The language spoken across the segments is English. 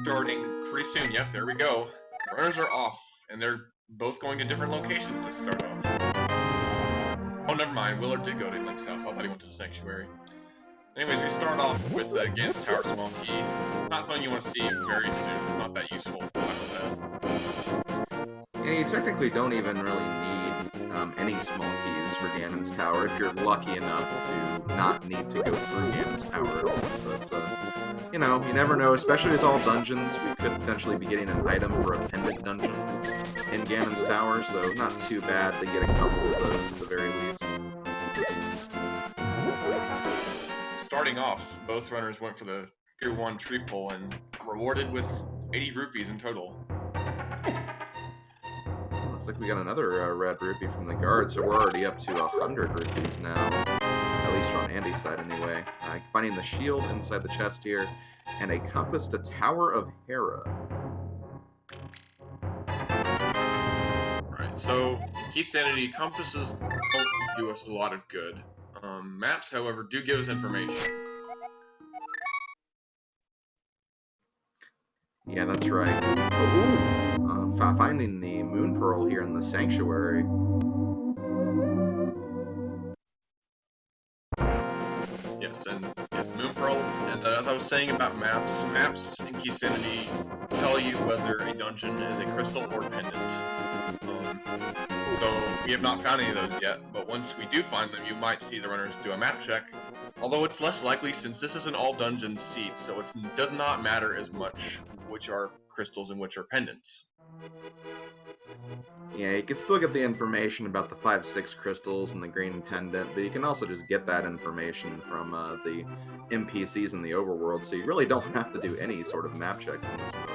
starting pretty soon. Yep, there we go. Runners are off, and they're both going to different locations to start off. Oh, never mind. Willard did go to Link's house. I thought he went to the sanctuary. Anyways, we start off with Gans Tower Small Key. Not something you want to see very soon. It's not that useful. Yeah, you technically don't even really need any small keys for Ganon's Tower if you're lucky enough to not need to go through Ganon's Tower at all. But, you know, you never know, especially with all dungeons, we could potentially be getting an item for a pendant dungeon in Ganon's Tower, so not too bad to get a couple of those at the very least. Starting off, both runners went for the Tier 1 tree pole and rewarded with 80 rupees in total. Looks like we got another red rupee from the guard, so we're already up to 100 rupees now. At least on Andy's side, anyway. Finding the shield inside the chest here, and a compass to Tower of Hera. Right, so Key Sanity compasses don't do us a lot of good. Maps, however, do give us information. Yeah, that's right. Oh, finding the Moon Pearl here in the Sanctuary. Yes, and it's Moon Pearl, and as I was saying about maps, maps in Key Sanity tell you whether a dungeon is a crystal or pendant. So we have not found any of those yet, but once we do find them, you might see the runners do a map check. Although it's less likely since this is an all dungeon seed, so it does not matter as much which are crystals and which are pendants. Yeah, you can still get the information about the 5-6 crystals and the green pendant, but you can also just get that information from the NPCs in the overworld, so you really don't have to do any sort of map checks in this mode.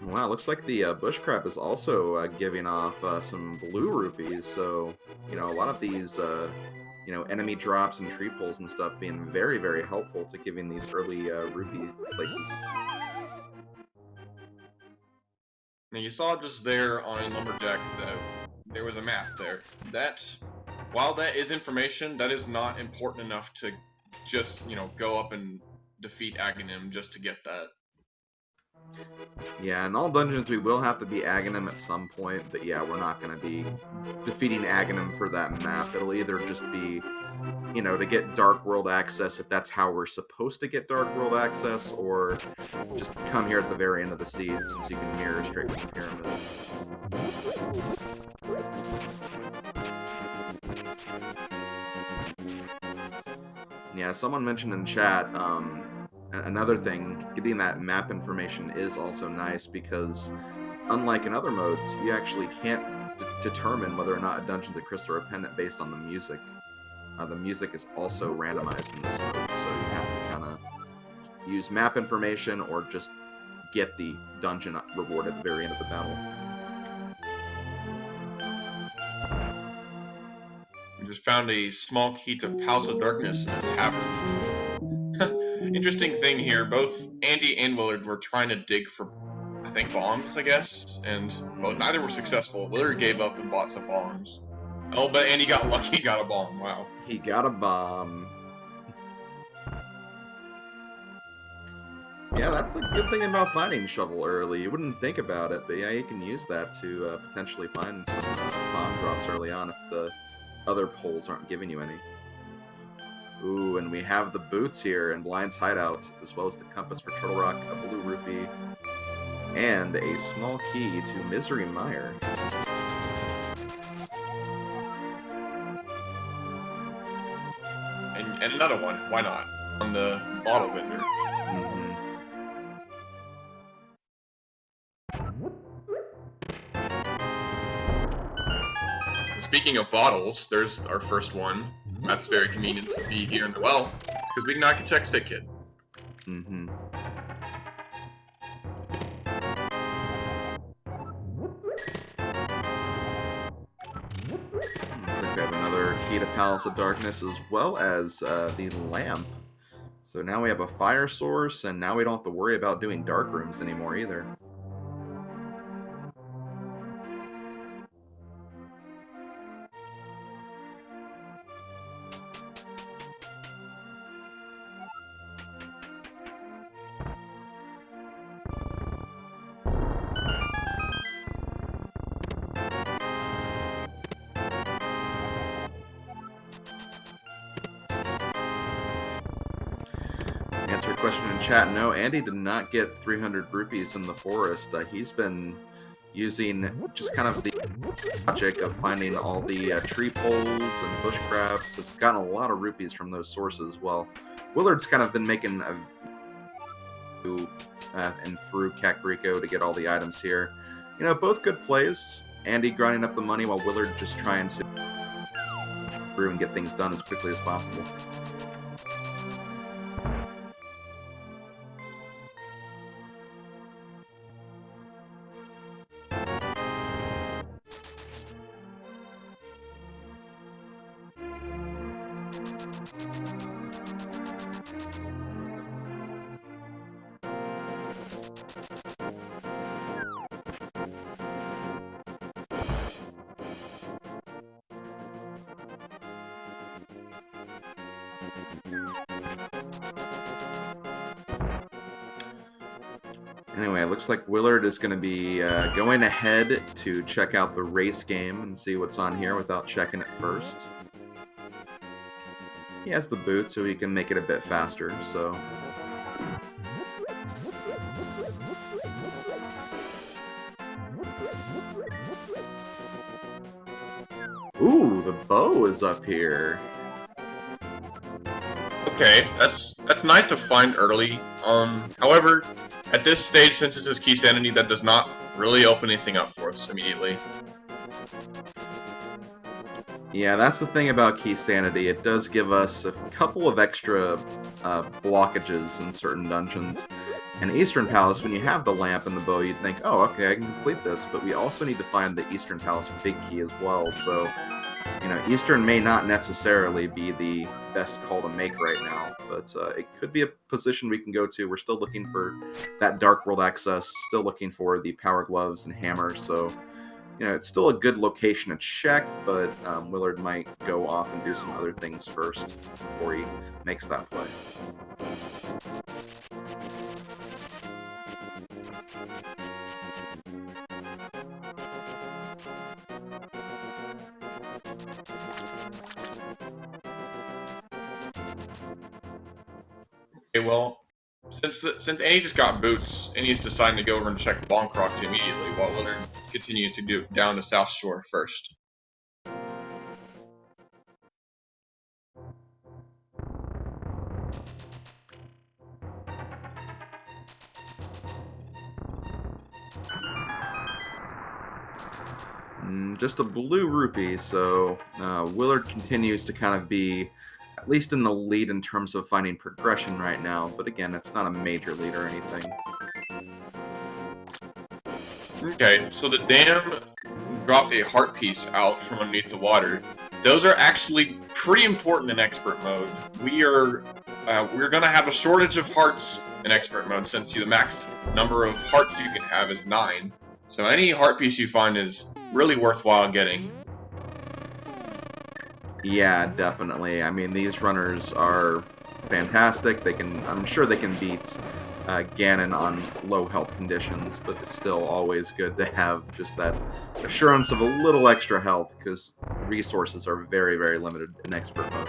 Wow, looks like the bush crab is also giving off some blue rupees, so, you know, a lot of these, you know, enemy drops and tree pulls and stuff being very, very helpful to giving these early rupee places. Now you saw just there on Lumberjack that there was a map there. While that is information, that is not important enough to just, you know, go up and defeat Aghanim just to get that. Yeah, in all dungeons we will have to be Aghanim at some point, but yeah, we're not going to be defeating Aghanim for that map. It'll either just be, you know, to get Dark World access if that's how we're supposed to get Dark World access, or just come here at the very end of the seed since you can mirror straight from the pyramid. Yeah, someone mentioned in chat, another thing, getting that map information is also nice because, unlike in other modes, you actually can't determine whether or not a dungeon's a crystal or a pendant based on the music. The music is also randomized in this mode, so you have to kind of use map information or just get the dungeon reward at the very end of the battle. We just found a small key to Palace of Darkness in a tavern. Interesting thing here, both Andy and Willard were trying to dig for, I think, bombs, I guess, and neither were successful. Willard gave up and bought some bombs. Oh, but Andy got lucky, got a bomb, wow. He got a bomb. Yeah, that's a good thing about finding shovel early. You wouldn't think about it, but yeah, you can use that to potentially find some bomb drops early on if the other poles aren't giving you any. Ooh, and we have the boots here in Blind's hideout, as well as the compass for Turtle Rock, a blue rupee, and a small key to Misery Mire. And another one, why not? On the bottle vendor. Speaking of bottles, there's our first one. That's very convenient to be here in the well, because we can now check Sick Kid. Looks like we have another key to Palace of Darkness, as well as the lamp. So now we have a fire source, and now we don't have to worry about doing dark rooms anymore either. answer your question in chat, no, Andy did not get 300 rupees in the forest. He's been using just kind of the logic of finding all the tree poles and bush crafts. Have gotten a lot of rupees from those sources. Well, Willard's kind of been making a and through Kakariko to get all the items here. You know, both good plays. Andy grinding up the money while Willard just trying to through and get things done as quickly as possible. Anyway, it looks like Willard is going to be going ahead to check out the race game and see what's on here without checking it first. He has the boot, so he can make it a bit faster, so... Ooh, the bow is up here. Okay, that's nice to find early. However, at this stage, since this is Key Sanity, that does not really open anything up for us immediately. Yeah, that's the thing about Key Sanity. It does give us a couple of extra blockages in certain dungeons. In Eastern Palace, when you have the lamp and the bow, you'd think, oh, okay, I can complete this. But we also need to find the Eastern Palace big key as well. So, you know, Eastern may not necessarily be the best call to make right now. But it could be a position we can go to. We're still looking for that Dark World access. Still looking for the Power Gloves and Hammer. So... you know, it's still a good location to check, but Willard might go off and do some other things first before he makes that play. Okay, well, since Annie just got boots, and he's deciding to go over and check Bonk Rocks immediately, while Willard continues to do down to South Shore first. Just a blue rupee, so Willard continues to kind of be at least in the lead in terms of finding progression right now, but again, it's not a major lead or anything. Okay, so the dam dropped a heart piece out from underneath the water. Those are actually pretty important in expert mode. We're gonna have a shortage of hearts in expert mode since the max number of hearts you can have is 9. So any heart piece you find is really worthwhile getting. Yeah, definitely. I mean, these runners are fantastic. I'm sure they can beat Ganon on low health conditions, but it's still always good to have just that assurance of a little extra health, because resources are very, very limited in expert mode.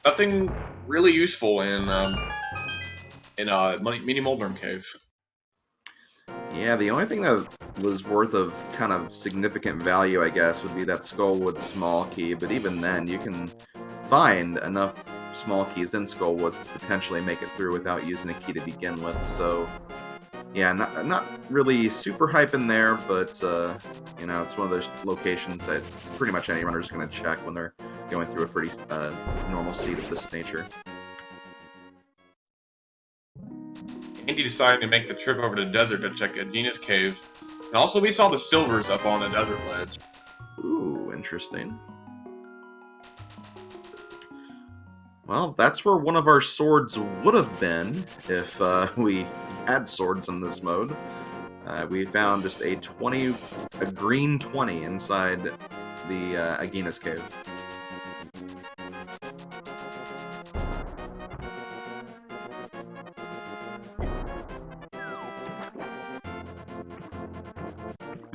Nothing really useful in Mini Moldrum Cave. Yeah, the only thing that was worth of kind of significant value, I guess, would be that Skullwood small key, but even then, you can find enough small keys in Skullwoods to potentially make it through without using a key to begin with, so... yeah, not really super hype in there, but, you know, it's one of those locations that pretty much any runner is going to check when they're going through a pretty normal seed of this nature. Andy decided to make the trip over to the desert to check Adina's cave. And also we saw the silvers up on the desert ledge. Ooh, interesting. Well, that's where one of our swords would have been if we had swords in this mode. We found just a green 20 inside the Agina's cave.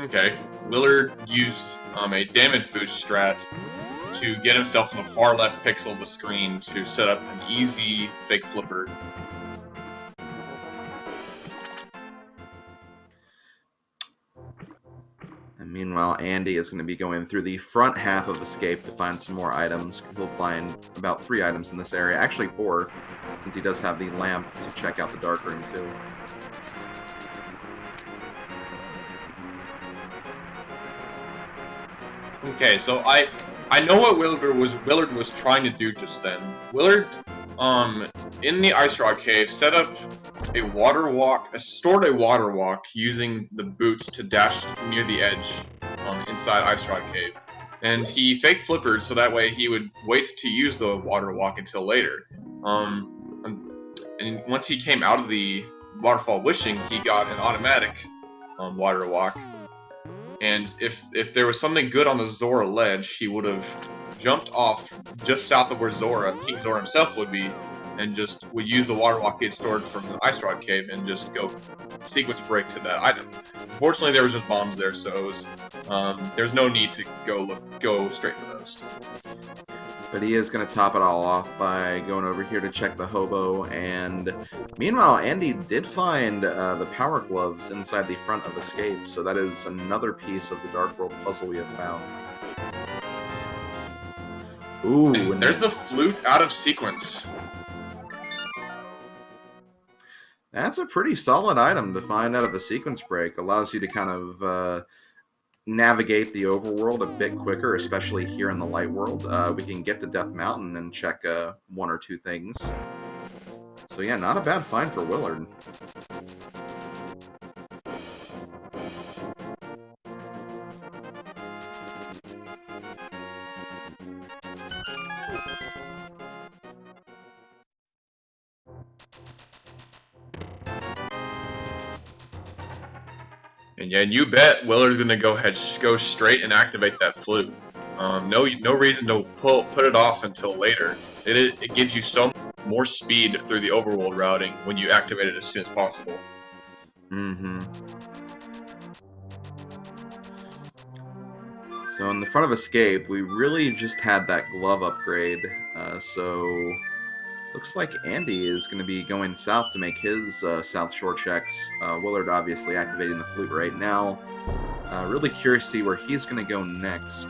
Okay, Willard used a damage boost strat to get himself in the far left pixel of the screen to set up an easy fake flipper. And meanwhile, Andy is going to be going through the front half of Escape to find some more items. He'll find about 3 items in this area. Actually 4, since he does have the lamp to check out the dark room too. Okay, so I know what Willard was trying to do just then. Willard, in the Ice Rock Cave, set up a water walk, stored a water walk using the boots to dash near the edge, inside Ice Rock Cave, and he fake flippered so that way he would wait to use the water walk until later. And once he came out of the waterfall wishing, he got an automatic water walk. And if there was something good on the Zora ledge, he would have jumped off just south of where King Zora himself would be, and just would use the water walk he had stored from the Ice Rod Cave and just go sequence break to that item. Unfortunately, there was just bombs there, so it was, there's no need to go straight for those. But he is going to top it all off by going over here to check the hobo, and meanwhile, Andy did find the power gloves inside the front of Escape, so that is another piece of the Dark World puzzle we have found. Ooh, and there's the flute out of sequence. That's a pretty solid item to find out of a sequence break. Allows you to kind of navigate the overworld a bit quicker, especially here in the light world. We can get to Death Mountain and check 1 or 2 things. So yeah, not a bad find for Willard. And yeah, you bet Willard's gonna go straight and activate that flute. No reason to put it off until later. It gives you so more speed through the overworld routing when you activate it as soon as possible. Mm-hmm. So in the front of Escape, we really just had that glove upgrade. So looks like Andy is going to be going south to make his South Shore checks. Willard obviously activating the flute right now. Really curious to see where he's going to go next.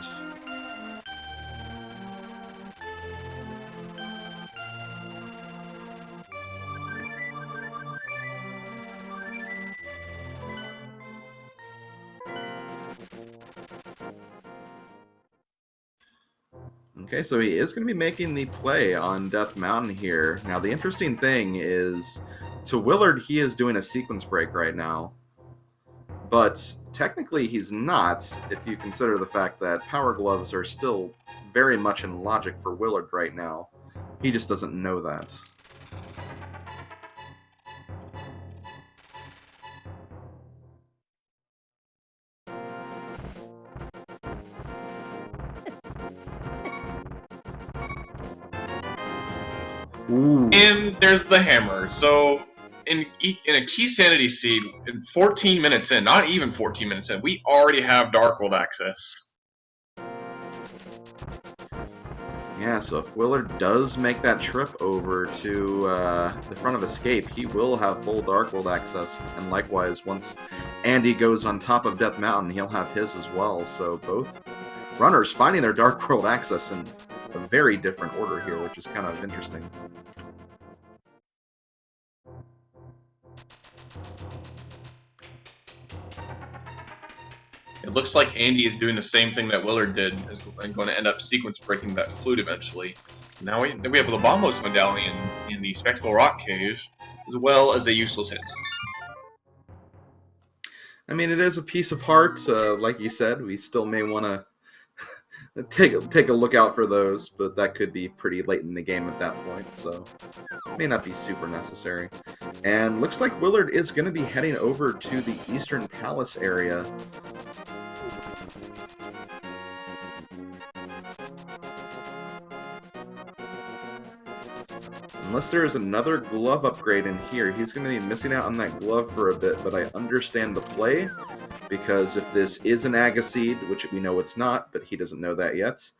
Okay, so he is going to be making the play on Death Mountain here. Now, the interesting thing is, to Willard, he is doing a sequence break right now. But technically, he's not, if you consider the fact that Power Gloves are still very much in logic for Willard right now. He just doesn't know that. Ooh. And there's the hammer. So in a key sanity seed, in 14 minutes in, not even 14 minutes in, we already have Dark World access. Yeah, so if Willard does make that trip over to the front of Escape, he will have full Dark World access, and likewise, once Andy goes on top of Death Mountain, he'll have his as well. So both runners finding their Dark World access in a very different order here, which is kind of interesting. It looks like Andy is doing the same thing that Willard did, and going to end up sequence breaking that flute eventually. Now we have the Bombos medallion in the Spectacle Rock Cave, as well as a useless hit. I mean, it is a piece of heart. Like you said, we still may want to take a look out for those, but that could be pretty late in the game at that point, so it may not be super necessary. And looks like Willard is going to be heading over to the Eastern Palace area. Unless there is another glove upgrade in here, he's going to be missing out on that glove for a bit, but I understand the play, because if this is an Agaseed, which we know it's not, but he doesn't know that yet,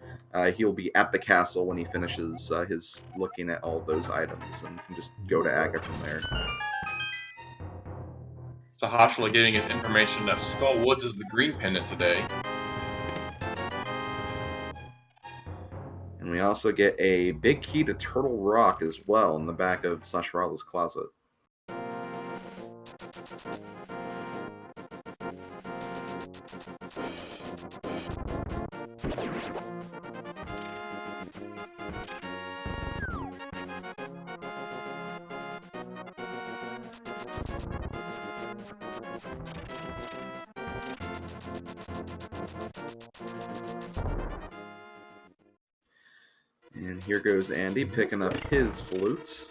he'll be at the castle when he finishes his looking at all those items, and can just go to Aga from there. So Hashla getting his information that Skull Woods is the green pendant today. And we also get a big key to Turtle Rock as well in the back of Sashrala's closet. And here goes Andy picking up his flute.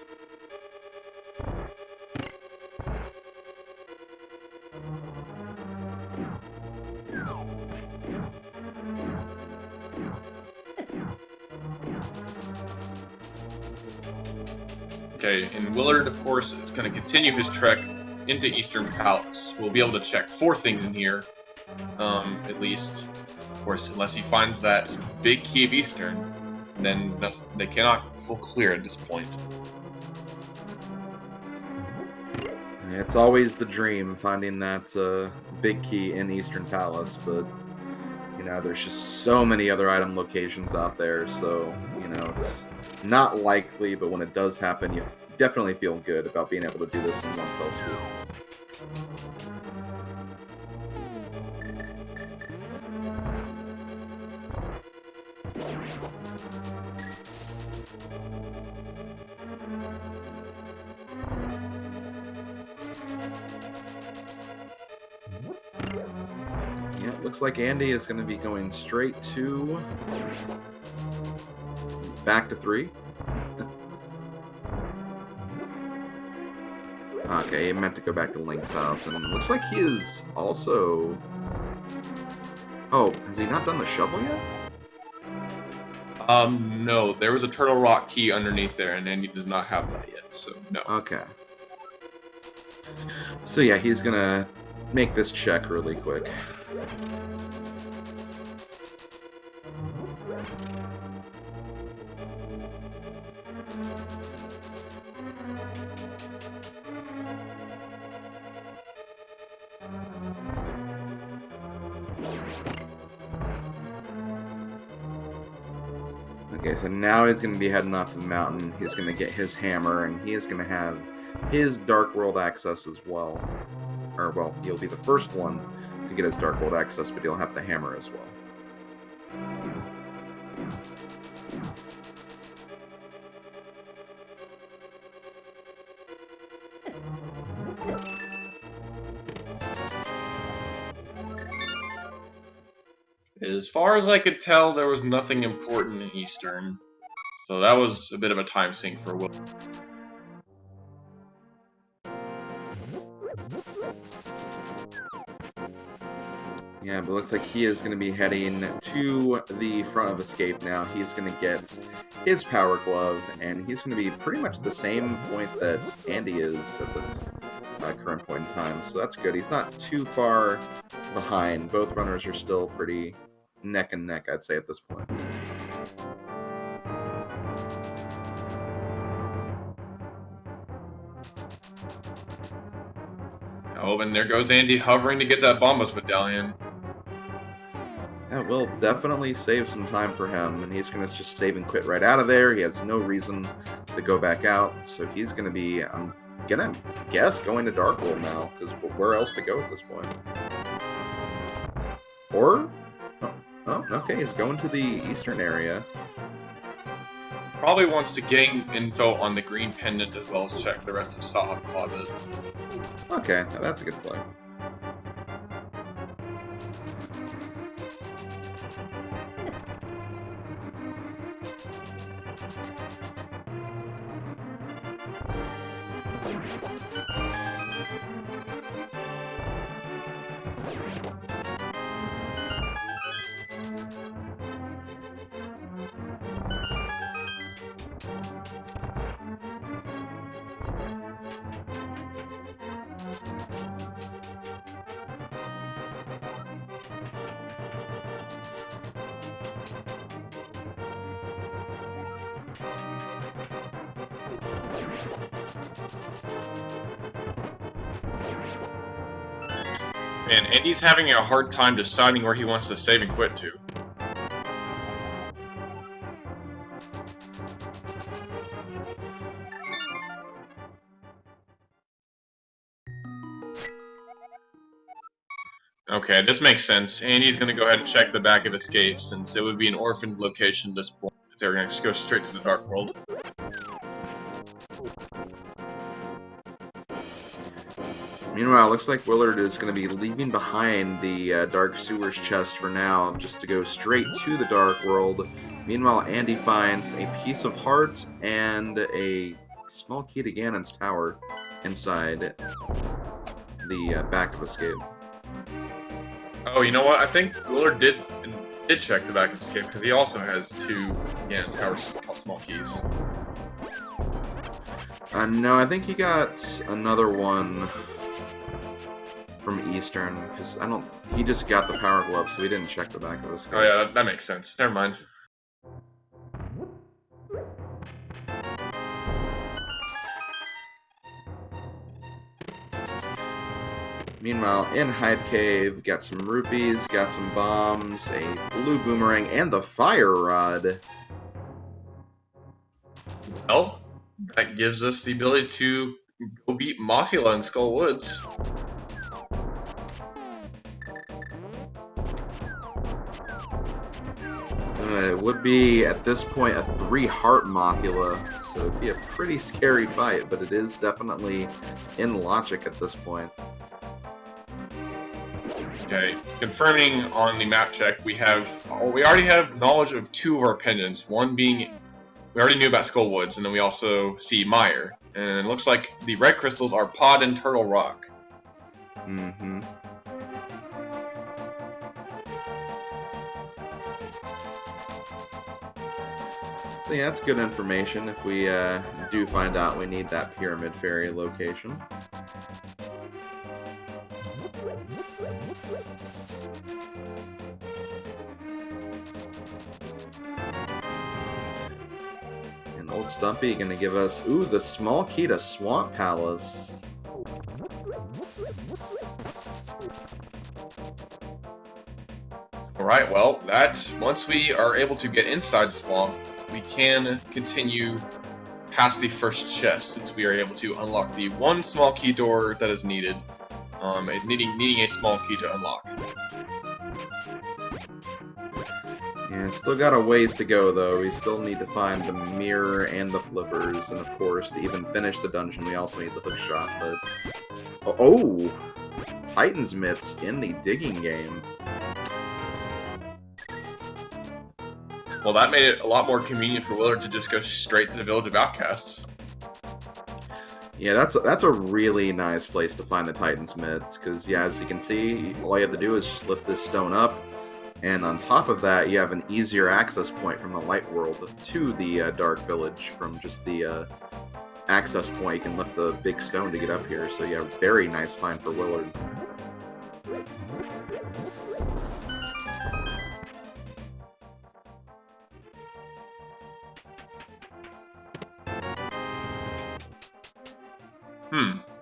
Okay, and Willard, of course, is going to continue his trek into Eastern Palace. We'll be able to check 4 things in here, at least. Of course, unless he finds that big key of Eastern, then they cannot full clear at this point. It's always the dream, finding that big key in Eastern Palace, but, you know, there's just so many other item locations out there, so, you know, it's not likely, but when it does happen, you definitely feel good about being able to do this in one fell swoop. Yeah, it looks like Andy is going to be going straight to back to 3. Okay, he meant to go back to Link's house, and it looks like he is also... Oh, has he not done the shovel yet? No, there was a Turtle Rock key underneath there, and Andy does not have that yet, so no. Okay. So yeah, he's gonna make this check really quick. Okay, so now he's going to be heading off to the mountain. He's going to get his hammer, and he is going to have his Dark World access as well. Or, well, he'll be the first one to get his Dark World access, but he'll have the hammer as well. As far as I could tell, there was nothing important in Eastern, so that was a bit of a time sink for Will. Yeah, but it looks like he is going to be heading to the front of Escape now. He's going to get his Power Glove, and he's going to be pretty much the same point that Andy is at this current point in time. So that's good. He's not too far behind. Both runners are still pretty neck and neck, I'd say, at this point. Oh, and there goes Andy hovering to get that Bombas medallion. That will definitely save some time for him, and he's going to just save and quit right out of there. He has no reason to go back out, so he's going to be, I'm going to guess, going to Dark World now, because where else to go at this point? Or, oh, okay, he's going to the eastern area. Probably wants to gain info on the green pendant as well as check the rest of Saha's closet. Okay, that's a good play. And Andy's having a hard time deciding where he wants to save and quit to. Okay, this makes sense. Andy's going to go ahead and check the back of Escape, since it would be an orphaned location at this point. They're going to just go straight to the Dark World. Meanwhile, it looks like Willard is going to be leaving behind the Dark Sewers chest for now, just to go straight to the Dark World. Meanwhile, Andy finds a piece of heart and a small key to Ganon's tower inside the back of Escape. Oh, you know what? I think Willard did check the back of Escape, because he also has 2 Ganon Tower small keys. No, I think he got another one from Eastern, because he just got the Power Glove, so he didn't check the back of Escape. Oh yeah, that makes sense. Never mind. Meanwhile, in Hyde Cave, got some rupees, got some bombs, a blue boomerang, and the fire rod. Well, that gives us the ability to go beat Mothula in Skull Woods. It would be, at this point, a 3-heart Mothula, so it'd be a pretty scary fight, but it is definitely in logic at this point. Okay, confirming on the map check, we already have knowledge of 2 of our pendants. One being, we already knew about Skull Woods, and then we also see Mire. And it looks like the red crystals are Pod and Turtle Rock. Mm-hmm. So yeah, that's good information if we do find out we need that Pyramid Fairy location. And Old Stumpy gonna give us, the small key to Swamp Palace. Alright, well, once we are able to get inside Swamp, we can continue past the first chest, since we are able to unlock the 1 small key door that is needed. Needing a small key to unlock. Yeah, still got a ways to go, though. We still need to find the mirror and the flippers, and of course, to even finish the dungeon, we also need the hook shot, but... Oh! Titan's Mitts in the digging game. Well, that made it a lot more convenient for Willard to just go straight to the Village of Outcasts. Yeah, that's a really nice place to find the Titan's Mitts, because, yeah, as you can see, all you have to do is just lift this stone up, and on top of that, you have an easier access point from the Light World to the Dark Village from just the access point. You can lift the big stone to get up here, so yeah, very nice find for Willard.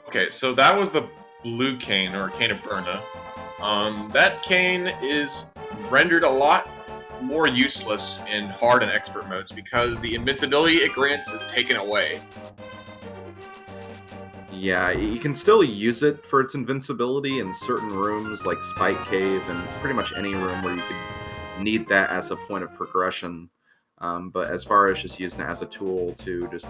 Okay, so that was the blue cane, or Cane of Burna. That cane is rendered a lot more useless in hard and expert modes because the invincibility it grants is taken away. Yeah, you can still use it for its invincibility in certain rooms like Spike Cave and pretty much any room where you could need that as a point of progression. But as far as just using it as a tool to just,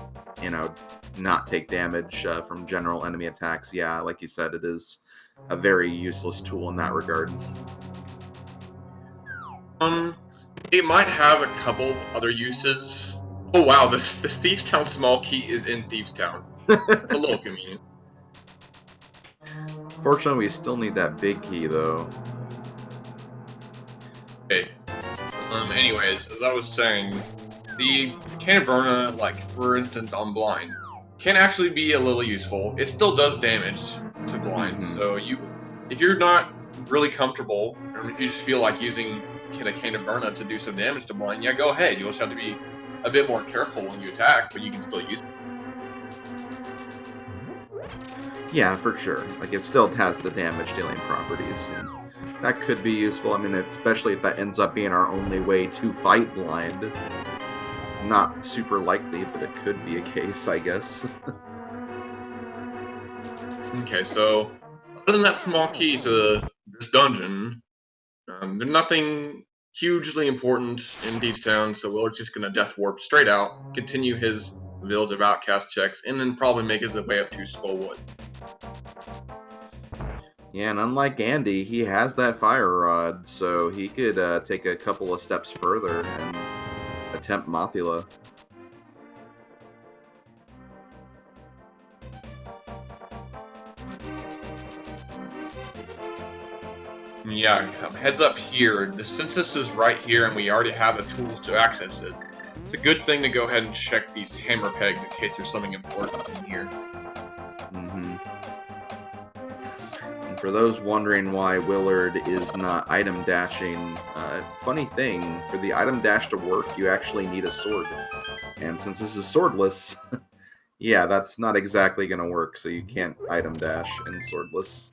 not take damage from general enemy attacks, yeah, like you said, it is a very useless tool in that regard. It might have a couple other uses. Oh wow, this Thieves Town small key is in Thieves Town. It's a little convenient. Fortunately, we still need that big key, though. Okay. Anyways, as I was saying, the Cane of Burna, like, for instance, on Blind, can actually be a little useful. It still does damage to Blind, so if you're not really comfortable, or if you just feel like using the Cane of Burna to do some damage to Blind, yeah, go ahead. You'll just have to be a bit more careful when you attack, but you can still use it. Yeah, for sure. Like, it still has the damage-dealing properties, and that could be useful. I mean, especially if that ends up being our only way to fight blind. Not super likely, but it could be a case, I guess. Okay, so other than that small key to this dungeon, there's nothing hugely important in Deeds Town, so Willard's just gonna death warp straight out, continue his Village of Outcast checks, and then probably make his way up to Skullwood. Yeah, and unlike Andy, he has that fire rod, so he could take a couple of steps further and attempt Mothula. Yeah, heads up here. The census is right here, and we already have the tools to access it. It's a good thing to go ahead and check these hammer pegs in case there's something important in here. Mm-hmm. And for those wondering why Willard is not item dashing, funny thing, for the item dash to work, you actually need a sword. And since this is swordless, yeah, that's not exactly going to work, so you can't item dash in swordless.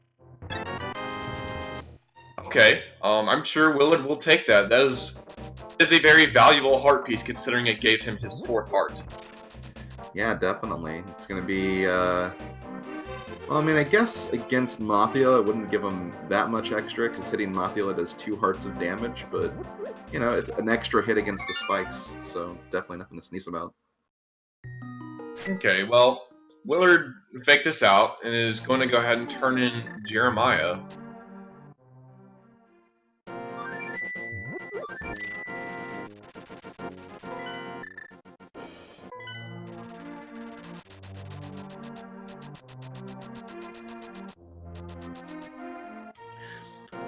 Okay, I'm sure Willard will take that. That is a very valuable heart piece, considering it gave him his 4th heart. Yeah, definitely. It's going to be, well, I mean, I guess against Mothula, it wouldn't give him that much extra, because hitting Mothula does 2 hearts of damage, but, you know, it's an extra hit against the spikes, so definitely nothing to sneeze about. Okay, well, Willard faked this out and is going to go ahead and turn in Jeremiah.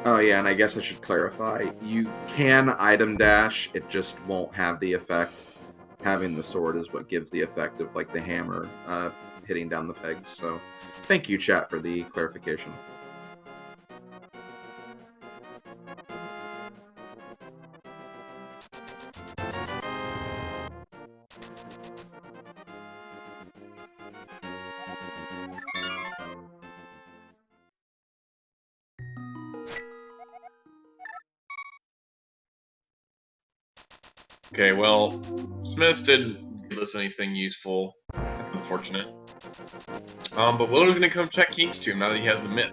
Oh yeah, and I guess I should clarify. You can item dash, it just won't have the effect. Having the sword is what gives the effect of, like, the hammer hitting down the pegs. So thank you, chat, for the clarification. Okay, well, Smith didn't give us anything useful. Unfortunate. But Willard's gonna come check King's Tomb now that he has the myth.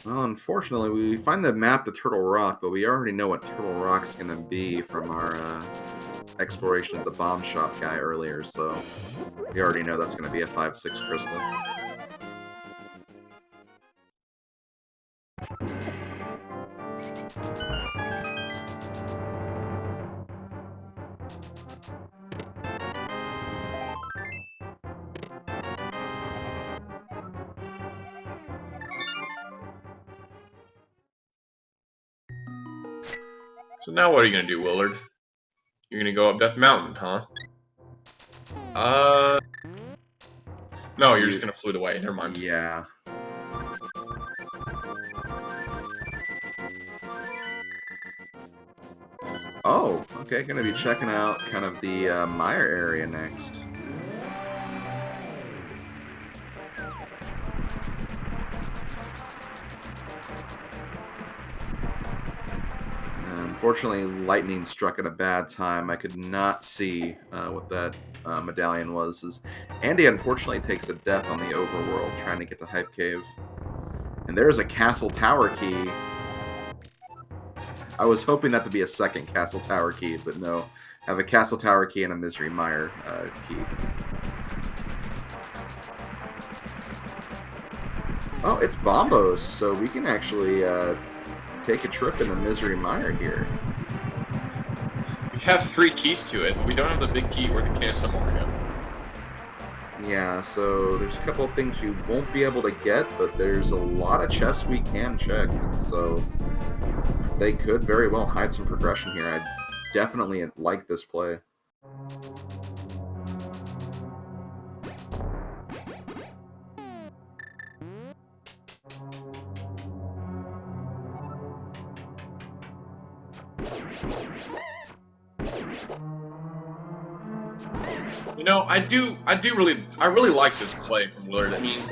Well, unfortunately, we find the map to Turtle Rock, but we already know what Turtle Rock's going to be from our exploration of the bomb shop guy earlier, so we already know that's going to be a 5-6 crystal. So now what are you gonna do, Willard? You're gonna go up Death Mountain, huh? No, you're just gonna flute away. Never mind. Yeah. Oh, okay, gonna be checking out kind of the Meyer area next. Unfortunately, lightning struck at a bad time. I could not see what that medallion was. As Andy unfortunately takes a death on the overworld trying to get to Hype Cave. And there's a castle tower key. I was hoping that to be a second castle tower key, but no. Have a castle tower key and a Misery Mire key. Oh, it's Bombos, so we can actually take a trip in the Misery Mire here. We have 3 keys to it, but we don't have the big key or the can of Samora yet. Yeah, so there's a couple of things you won't be able to get, but there's a lot of chests we can check, so they could very well hide some progression here. I definitely like this play. You know, I really like this play from Willard. I mean,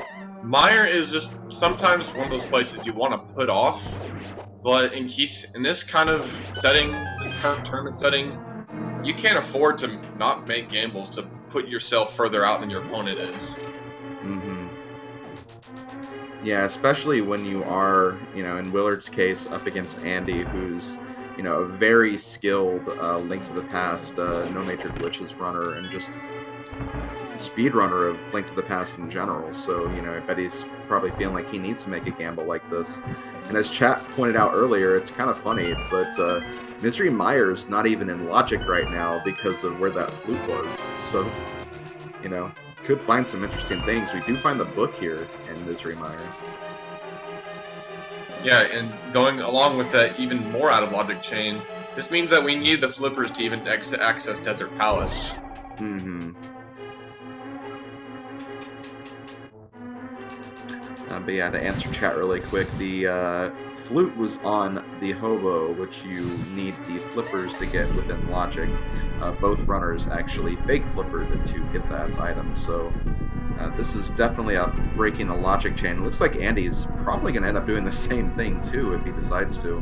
Meyer is just sometimes one of those places you want to put off, but in this kind of setting, this kind of tournament setting, you can't afford to not make gambles to put yourself further out than your opponent is. Mm-hmm. Yeah, especially when you are, in Willard's case, up against Andy, who's, a very skilled Link to the Past, no major glitches runner, and just speedrunner of Link to the Past in general. So, I bet he's probably feeling like he needs to make a gamble like this. And as chat pointed out earlier, it's kind of funny, but Misery Meyer's not even in Logic right now because of where that flute was. So, could find some interesting things. We do find the book here in Misery Meyer. Yeah, and going along with that even more out of logic chain, this means that we need the flippers to even access Desert Palace. Mm-hmm. But yeah, to answer chat really quick, the flute was on the hobo, which you need the flippers to get within logic. Both runners actually fake flippered to get that item, so this is definitely a breaking the logic chain. It looks like Andy's probably going to end up doing the same thing too if he decides to.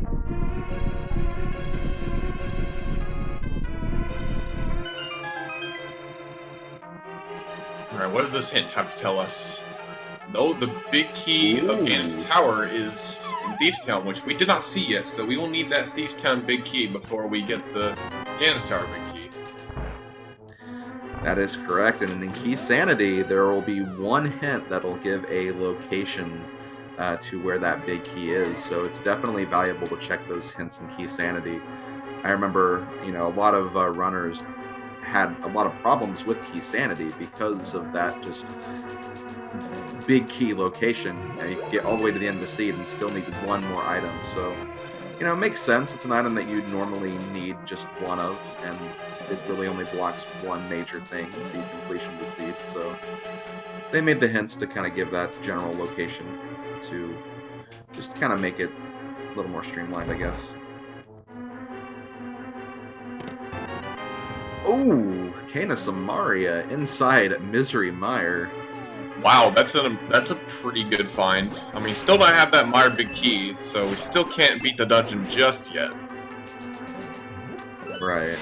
Alright, what does this hint have to tell us? No, the big key of Ganon's Tower is in Thief's Town, which we did not see yet, so we will need that Thief's Town big key before we get the Ganon's Tower big key. That is correct, and in Key Sanity, there will be one hint that'll give a location to where that big key is, so it's definitely valuable to check those hints in Key Sanity. I remember, a lot of runners had a lot of problems with Key Sanity because of that just big key location. You can get all the way to the end of the seed and still need one more item, so it makes sense. It's an item that you'd normally need just one of, and it really only blocks one major thing, the completion of the seed, so they made the hints to kind of give that general location to just kind of make it a little more streamlined, I guess. Oh, Kana Samaria inside Misery Meyer. Wow, that's a pretty good find. I mean, still don't have that Meyer big key, so we still can't beat the dungeon just yet. Right.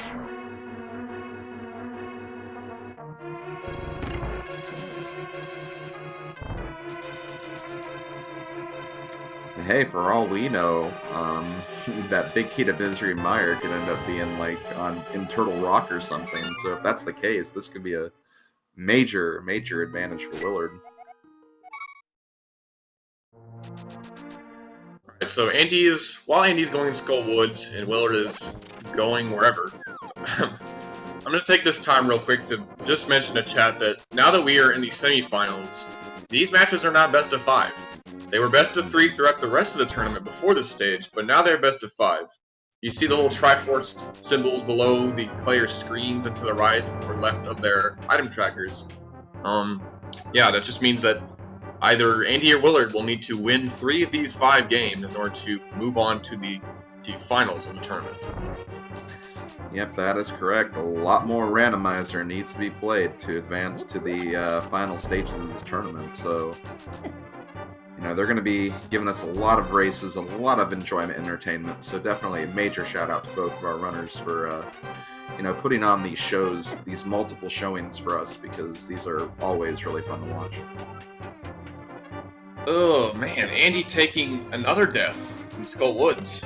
Hey, for all we know, that big key to Misery Meyer could end up being like in Turtle Rock or something. So if that's the case, this could be a major advantage for Willard. Alright, so while Andy's going to Skull Woods and Willard is going wherever, I'm going to take this time real quick to just mention to chat that now that we are in the semifinals, these matches are not best of 5. They were best of 3 throughout the rest of the tournament before this stage, but now they're best of 5. You see the little Triforce symbols below the player's screens and to the right or left of their item trackers. Yeah, that just means that either Andy or Willard will need to win 3 of these 5 games in order to move on to the finals of the tournament. Yep, that is correct. A lot more Randomizer needs to be played to advance to the final stages of this tournament, so they're going to be giving us a lot of races, a lot of enjoyment, entertainment, so definitely a major shout out to both of our runners for putting on these shows, these multiple showings for us, because these are always really fun to watch. Oh man, Andy taking another death in Skull Woods.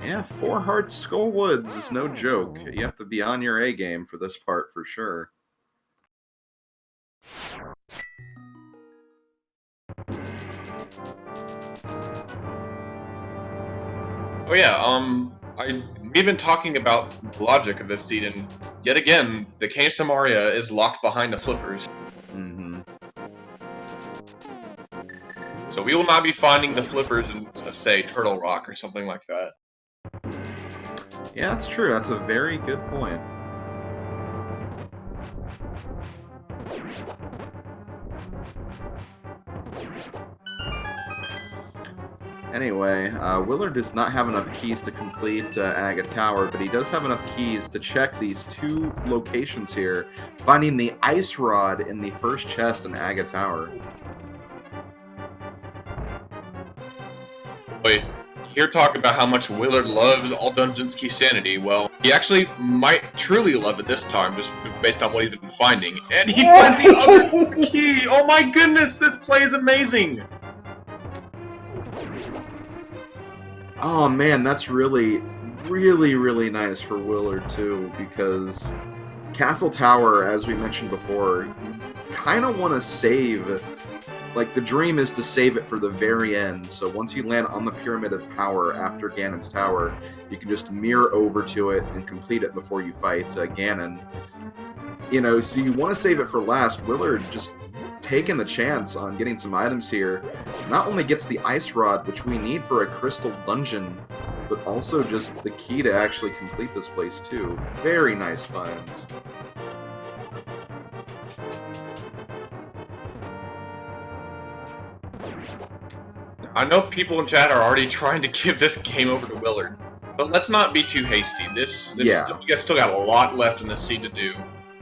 Yeah, 4 Hearts Skull Woods is no joke. You have to be on your A game for this part for sure. Oh yeah, we've been talking about the logic of this seed, and yet again, the Kana Samaria is locked behind the flippers. Mm-hmm. So we will not be finding the flippers in, say, Turtle Rock or something like that. Yeah, that's true. That's a very good point. Anyway, Willard does not have enough keys to complete Aga Tower, but he does have enough keys to check these 2 locations here, finding the ice rod in the first chest in Aga Tower. Wait, here talk about how much Willard loves all dungeons key sanity. Well, he actually might truly love it this time, just based on what he's been finding. And he finds the other key! Oh my goodness, this play is amazing! Oh man, that's really, really nice for Willard too, because Castle Tower, as we mentioned before, you kind of want to save. Like, the dream is to save it for the very end, so once you land on the Pyramid of Power after Ganon's Tower, you can just mirror over to it and complete it before you fight Ganon. You know, so you want to save it for last. Willard just taking the chance on getting some items here. Not only gets the Ice Rod, which we need for a Crystal Dungeon, but also just the key to actually complete this place too. Very nice finds. I know people in chat are already trying to give this game over to Willard, but let's not be too hasty. Yeah. Still got a lot left in the seed to do,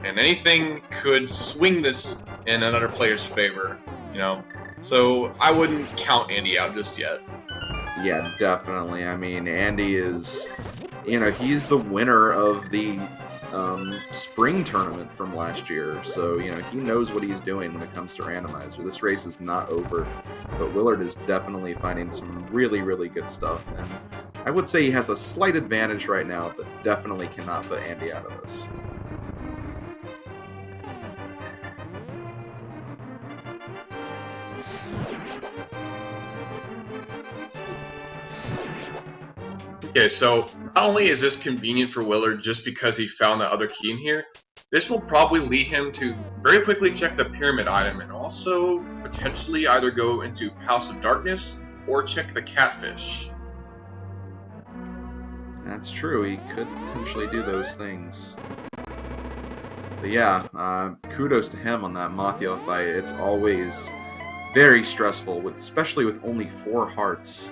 and anything could swing this in another player's favor, you know? So I wouldn't count Andy out just yet. Yeah, definitely. I mean, Andy is, you know, he's the winner of the spring tournament from last year, so, you know, he knows what he's doing when it comes to Randomizer. This race is not over, but Willard is definitely finding some really good stuff, and I would say he has a slight advantage right now, but definitely cannot put Andy out of this. Okay, so not only is this convenient for Willard just because he found that other key in here, this will probably lead him to very quickly check the pyramid item and also potentially either go into Palace of Darkness or check the catfish. That's true, he could potentially do those things. But yeah, kudos to him on that Mothia fight. It's always very stressful, especially with only 4 hearts.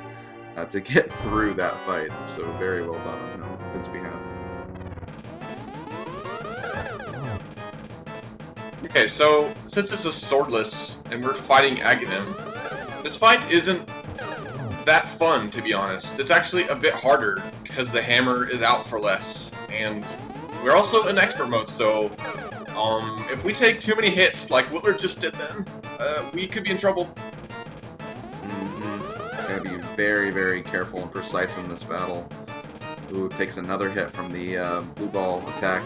To get through that fight, so very well done on his behalf. Okay, so since it's a swordless and we're fighting Aghanim, this fight isn't that fun, to be honest. It's actually a bit harder because the hammer is out for less, and we're also in expert mode, so if we take too many hits like Willard just did then, we could be in trouble. Gotta be very careful and precise in this battle. Ooh, takes another hit from the blue ball attack.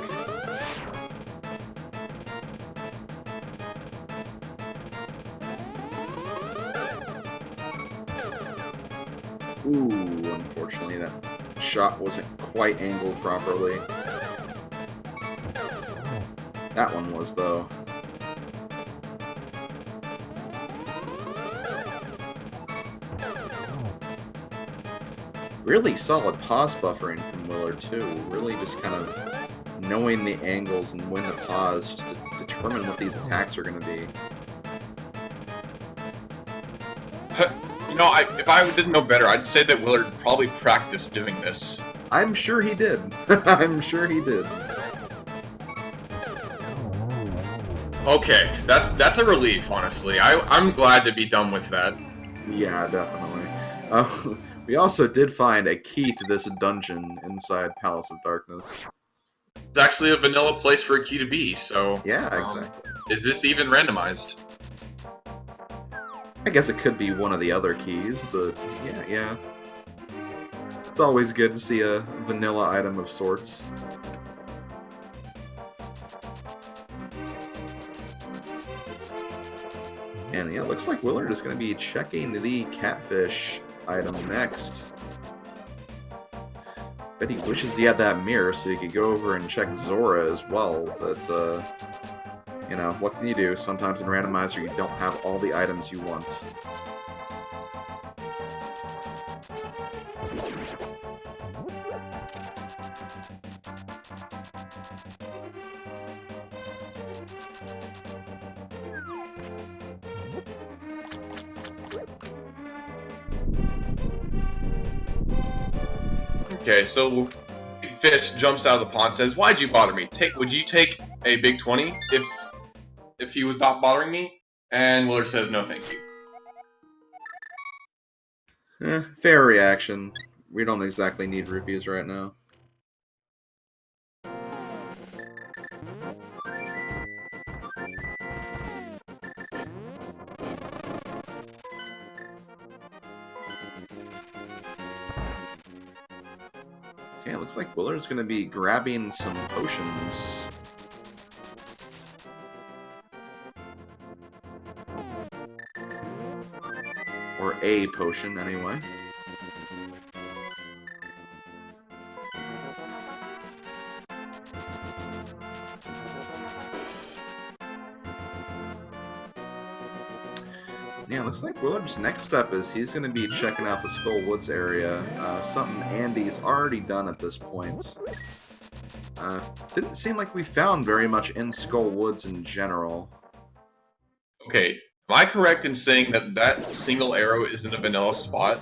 Ooh, unfortunately that shot wasn't quite angled properly. That one was, though. Really solid pause buffering from Willard, too. Really just kind of knowing the angles and when to pause just to determine what these attacks are going to be. You know, if I didn't know better, I'd say that Willard probably practiced doing this. I'm sure he did. I'm sure he did. Okay, that's a relief, honestly. I'm glad to be done with that. Yeah, definitely. We also did find a key to this dungeon inside Palace of Darkness. It's actually a vanilla place for a key to be, so... Yeah, exactly. Is this even randomized? I guess it could be one of the other keys, but yeah. It's always good to see a vanilla item of sorts. And yeah, it looks like Willard is going to be checking the catfish item next. Bet he wishes he had that mirror so he could go over and check Zora as well, but you know, what can you do? Sometimes in Randomizer you don't have all the items you want. Okay, so Fitch jumps out of the pond and says, "Why'd you bother me? Would you take a big 20 if he was not bothering me?" And Willard says, "No, thank you." Fair reaction. We don't exactly need rupees right now. Okay, it looks like Willard's going to be grabbing some potions. Or a potion, anyway. Yeah, looks like Willard's next step is he's going to be checking out the Skull Woods area. Something Andy's already done at this point. Didn't seem like we found very much in Skull Woods in general. Okay, am I correct in saying that that single arrow is in a vanilla spot?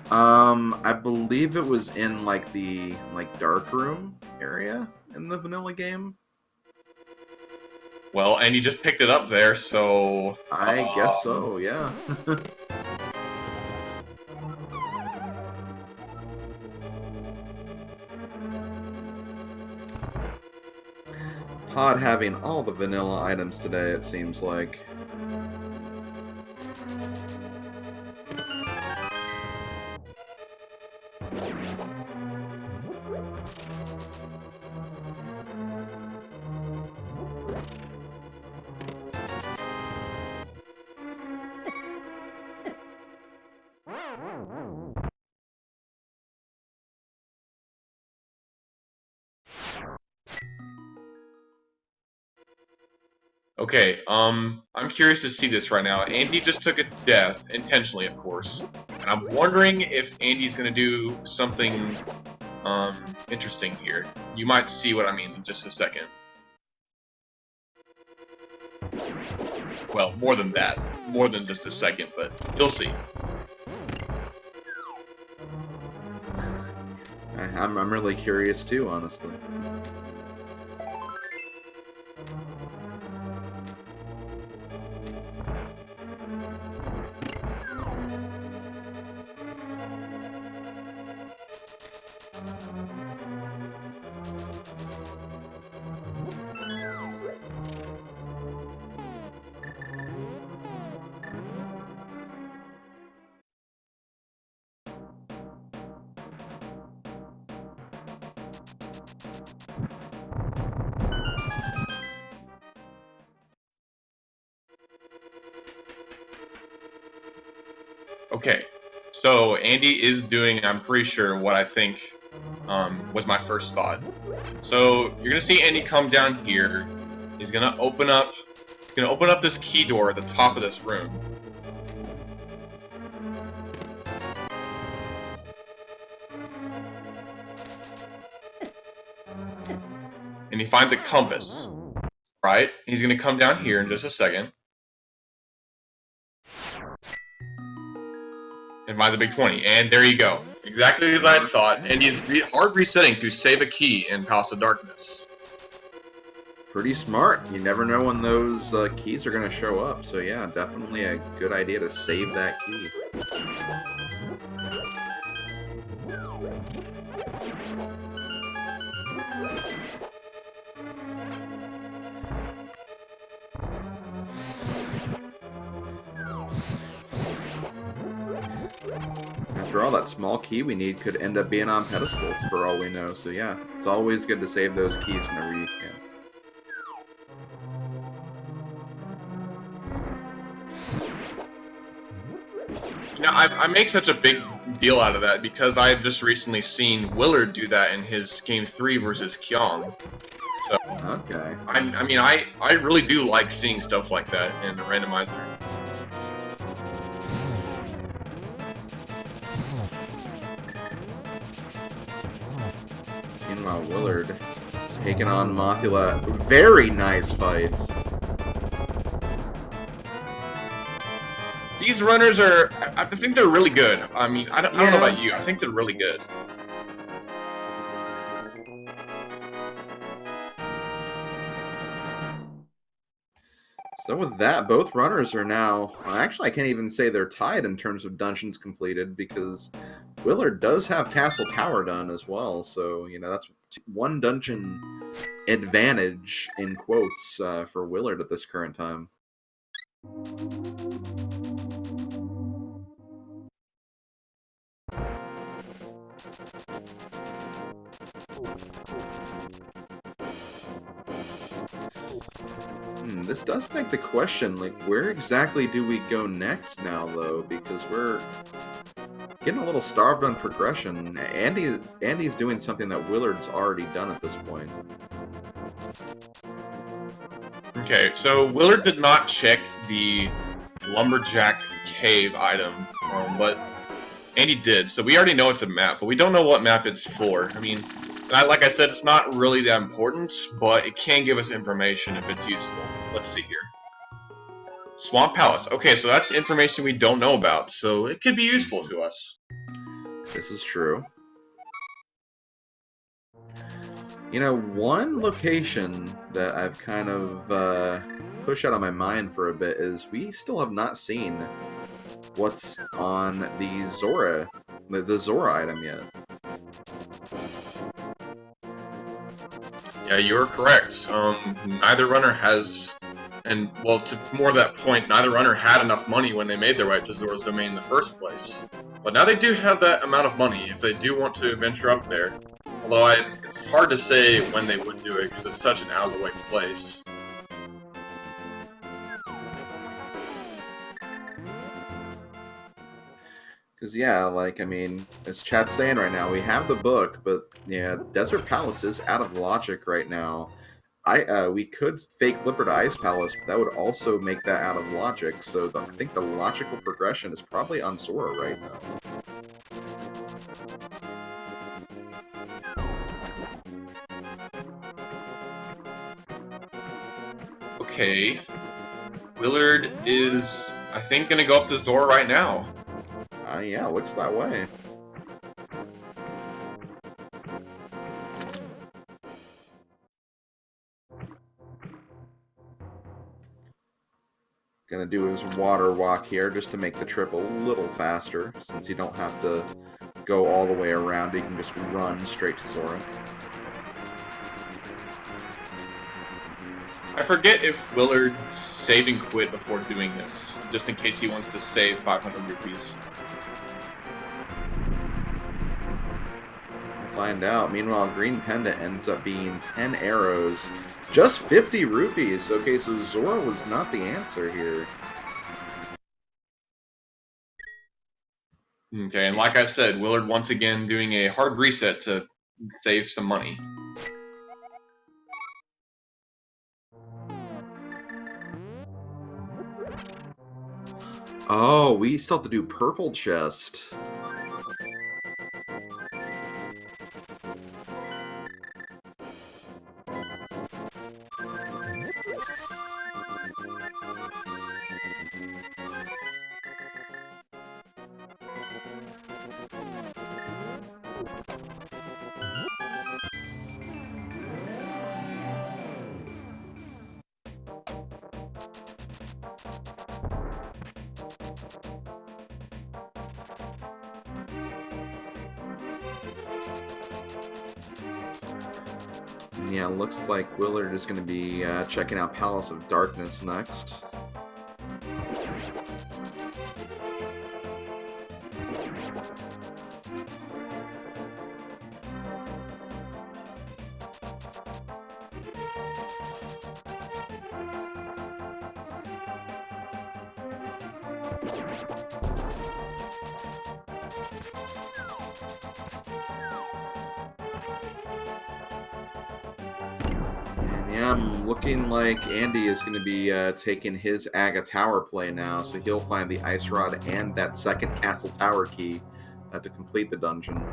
I believe it was in the dark room area in the vanilla game. Well, and you just picked it up there, so... I guess so, yeah. Pod having all the vanilla items today, it seems like. Okay, I'm curious to see this right now. Andy just took a death, intentionally, of course. And I'm wondering if Andy's gonna do something, interesting here. You might see what I mean in just a second. Well, more than that. More than just a second, but you'll see. I'm really curious too, honestly. Okay, so Andy is doing, I'm pretty sure, what I think was my first thought. So you're gonna see Andy come down here. He's gonna open up this key door at the top of this room. And he finds a compass, right? He's gonna come down here in just a second. And finds a big 20, and there you go. Exactly as I had thought, and he's hard resetting to save a key in Palace of Darkness. Pretty smart. You never know when those keys are going to show up, so yeah, definitely a good idea to save that key. After all, that small key we need could end up being on pedestals for all we know, so yeah, it's always good to save those keys whenever you can. You know, I make such a big deal out of that because I had just recently seen Willard do that in his Game 3 versus Kyong. So, okay. I mean, I really do like seeing stuff like that in the Randomizer. Meanwhile, Willard taking on Mothula. Very nice fights. These runners are, I think they're really good. I mean, I don't know about you, I think they're really good. So with that, both runners are now... Well, actually, I can't even say they're tied in terms of dungeons completed, because Willard does have Castle Tower done as well. So, you know, that's one dungeon advantage, in quotes, for Willard at this current time. This does make the question, like, where exactly do we go next now, though? Because we're getting a little starved on progression. Andy's doing something that Willard's already done at this point. Okay, so Willard did not check the Lumberjack Cave item, but Andy did, so we already know it's a map, but we don't know what map it's for. I mean, like I said, it's not really that important, but it can give us information if it's useful. Let's see here. Swamp Palace. Okay, so that's information we don't know about, so it could be useful to us. This is true. You know, one location that I've kind of pushed out of my mind for a bit is we still have not seen what's on the Zora item yet. Yeah, you're correct. Neither runner has, and well, to more to that point, neither runner had enough money when they made their way to Zora's domain in the first place. But now they do have that amount of money if they do want to venture up there. Although it's hard to say when they would do it because it's such an out-of-the-way place. Because, yeah, like, I mean, as chat's saying right now, we have the book, but, yeah, Desert Palace is out of logic right now. We could fake Flipper to Ice Palace, but that would also make that out of logic, so I think the logical progression is probably on Zora right now. Okay. Willard is, I think, gonna go up to Zora right now. Yeah, looks that way. Gonna do his water walk here just to make the trip a little faster, since you don't have to go all the way around. You can just run straight to Zora. I forget if Willard saved and quit before doing this, just in case he wants to save 500 rupees. We'll find out. Meanwhile, Green Pendant ends up being 10 arrows. Just 50 rupees! Okay, so Zora was not the answer here. Okay, and like I said, Willard once again doing a hard reset to save some money. Oh, we still have to do Purple Chest. Yeah, looks like Willard is going to be checking out Palace of Darkness next. Yeah, I'm looking like Andy is going to be taking his Aga Tower play now, so he'll find the Ice Rod and that second Castle Tower key to complete the dungeon.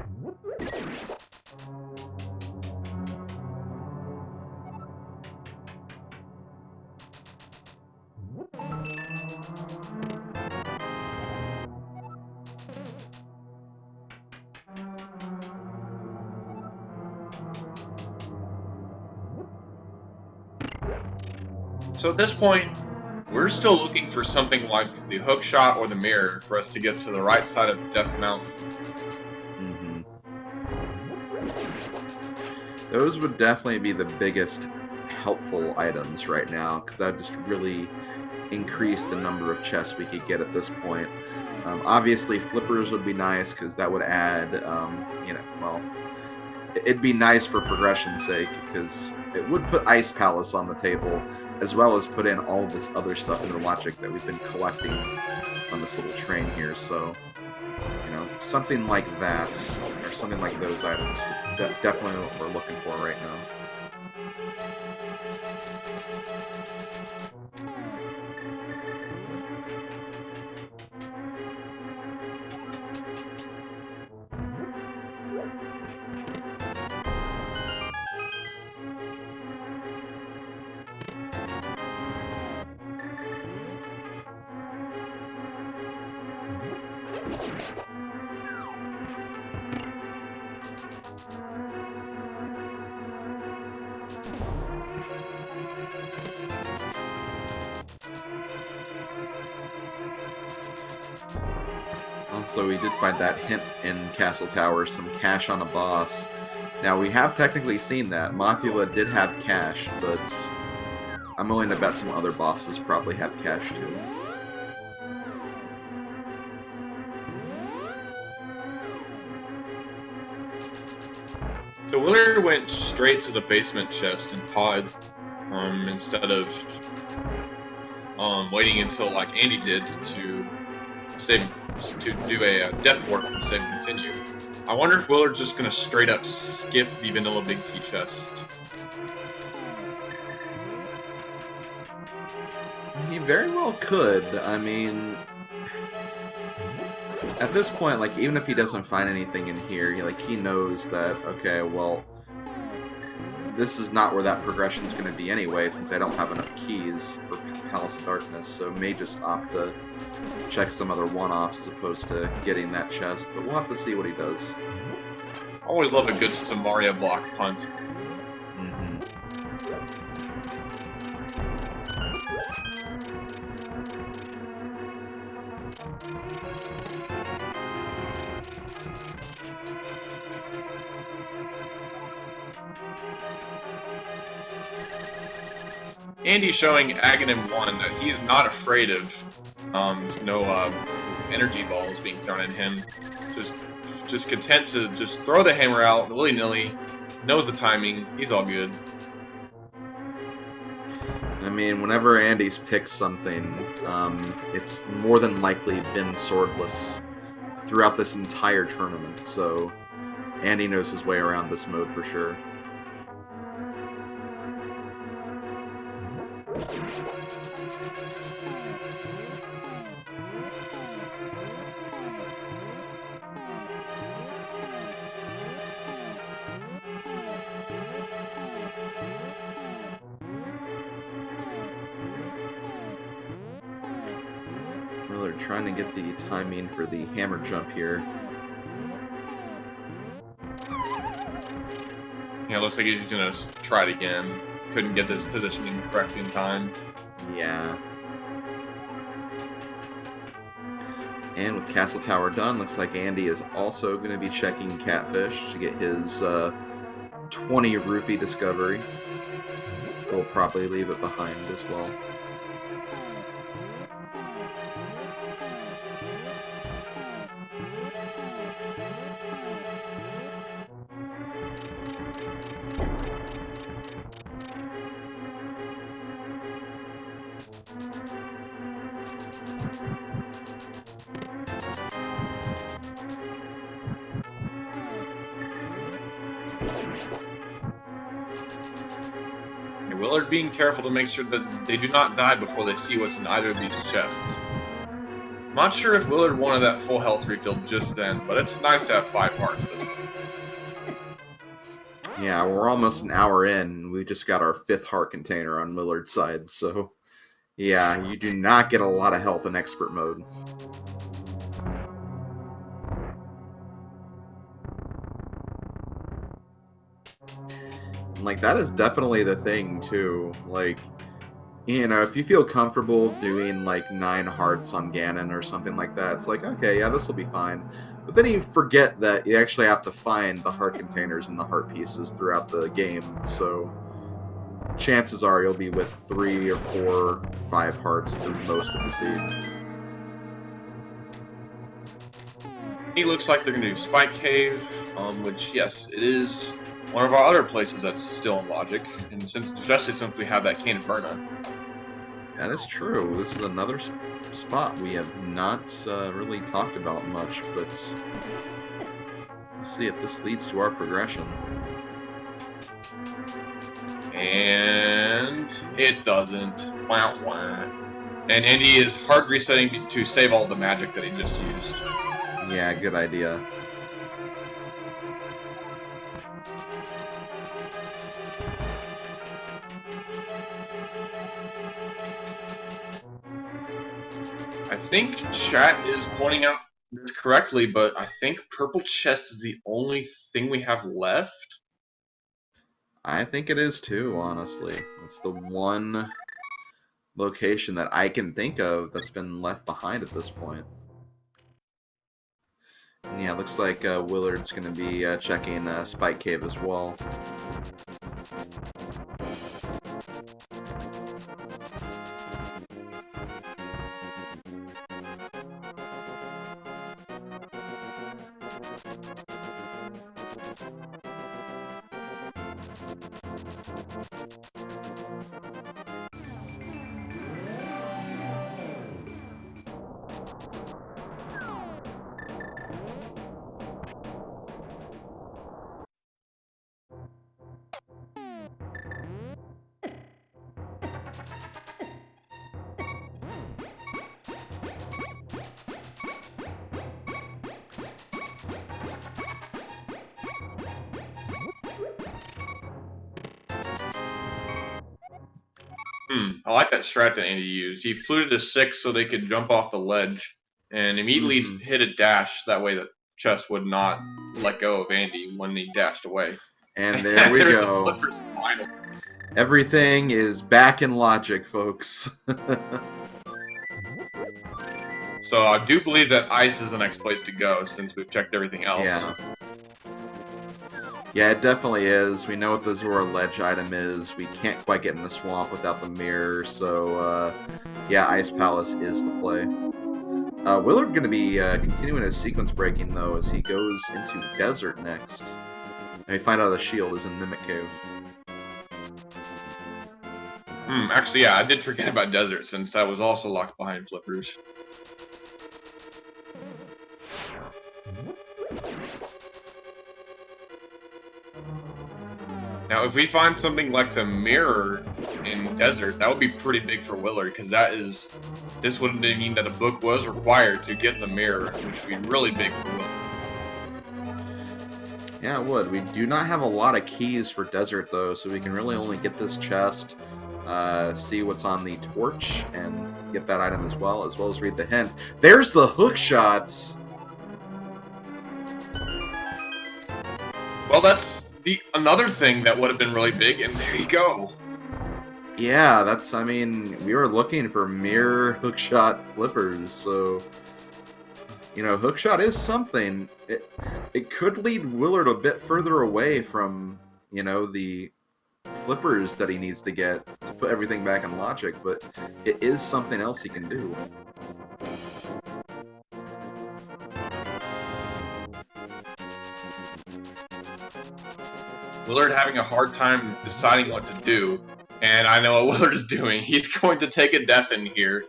So at this point, we're still looking for something like the hook shot or the mirror for us to get to the right side of Death Mountain. Mm-hmm. Those would definitely be the biggest helpful items right now, because that would just really increase the number of chests we could get at this point. Obviously, flippers would be nice, because that would add, well, it'd be nice for progression's sake, because it would put Ice Palace on the table, as well as put in all of this other stuff in the logic that we've been collecting on this little train here. So, something like that, or something like those items, definitely what we're looking for right now. Also, we did find that hint in Castle Tower, some cash on a boss. Now, we have technically seen that. Mothula did have cash, but I'm willing to bet some other bosses probably have cash too. So Willard went straight to the basement chest and pod, instead of waiting until like Andy did to do a death warp and save and continue. I wonder if Willard's just gonna straight up skip the vanilla big key chest. He very well could. I mean, at this point, like, even if he doesn't find anything in here, he knows that, okay, well, this is not where that progression is going to be anyway, since I don't have enough keys for Palace of Darkness, so may just opt to check some other one-offs as opposed to getting that chest, but we'll have to see what he does. I always love a good Samaria block punt. Andy showing Aghanim 1 that he is not afraid of energy balls being thrown at him. Just content to just throw the hammer out willy-nilly. Knows the timing. He's all good. I mean, whenever Andy's picked something, it's more than likely been swordless throughout this entire tournament, so Andy knows his way around this mode for sure. Well, they're trying to get the timing for the hammer jump here. Yeah, looks like he's gonna try it again. Couldn't get this positioning correct in time. Yeah. And with Castle Tower done, looks like Andy is also going to be checking Catfish to get his 20 rupee discovery. He'll probably leave it behind as well. And Willard being careful to make sure that they do not die before they see what's in either of these chests. Not sure if Willard wanted that full health refill just then, but it's nice to have 5 hearts at this point. Yeah, we're almost an hour in. We just got our 5th heart container on Willard's side, so yeah, you do not get a lot of health in expert mode. Like, that is definitely the thing, too. Like, You know, if you feel comfortable doing like 9 hearts on Ganon or something like that, it's like, okay, yeah, this will be fine. But then you forget that you actually have to find the heart containers and the heart pieces throughout the game, so chances are you'll be with 3 or 4, 5 hearts through most of the seed. He looks like they're going to do Spike Cave, which, yes, it is one of our other places that's still in logic, and especially since we have that Cane of Burna. That is true. This is another spot we have not really talked about much, but we'll see if this leads to our progression. And it doesn't. Wah, wah. And Andy is hard resetting to save all the magic that he just used. Yeah, good idea. I think chat is pointing out this correctly, but I think Purple Chest is the only thing we have left. I think it is too, honestly. It's the one location that I can think of that's been left behind at this point. And yeah, looks like Willard's going to be checking Spike Cave as well. I like that strat that Andy used. He flew to 6 so they could jump off the ledge and immediately hit a dash. That way the chest would not let go of Andy when he dashed away. And there we There's go. The flippers final. Everything is back in logic, folks. So I do believe that ice is the next place to go since we've checked everything else. Yeah. Yeah, it definitely is. We know what the Zora ledge item is. We can't quite get in the swamp without the mirror, so yeah, Ice Palace is the play. Willard going to be continuing his sequence breaking, though, as he goes into Desert next. And we find out the shield is in Mimic Cave. Actually, yeah, I did forget about Desert since that was also locked behind flippers. Now, if we find something like the mirror in Desert, that would be pretty big for Willard, because this would mean that a book was required to get the mirror, which would be really big for Willard. Yeah, it would. We do not have a lot of keys for Desert, though, so we can really only get this chest, see what's on the torch, and get that item as well as read the hint. There's the hook shots! Well, that's another thing that would have been really big, and there you go. Yeah, I mean, we were looking for mirror hookshot flippers, so, you know, hookshot is something. It could lead Willard a bit further away from, you know, the flippers that he needs to get to put everything back in logic, but it is something else he can do. Willard having a hard time deciding what to do, and I know what Willard is doing. He's going to take a death in here,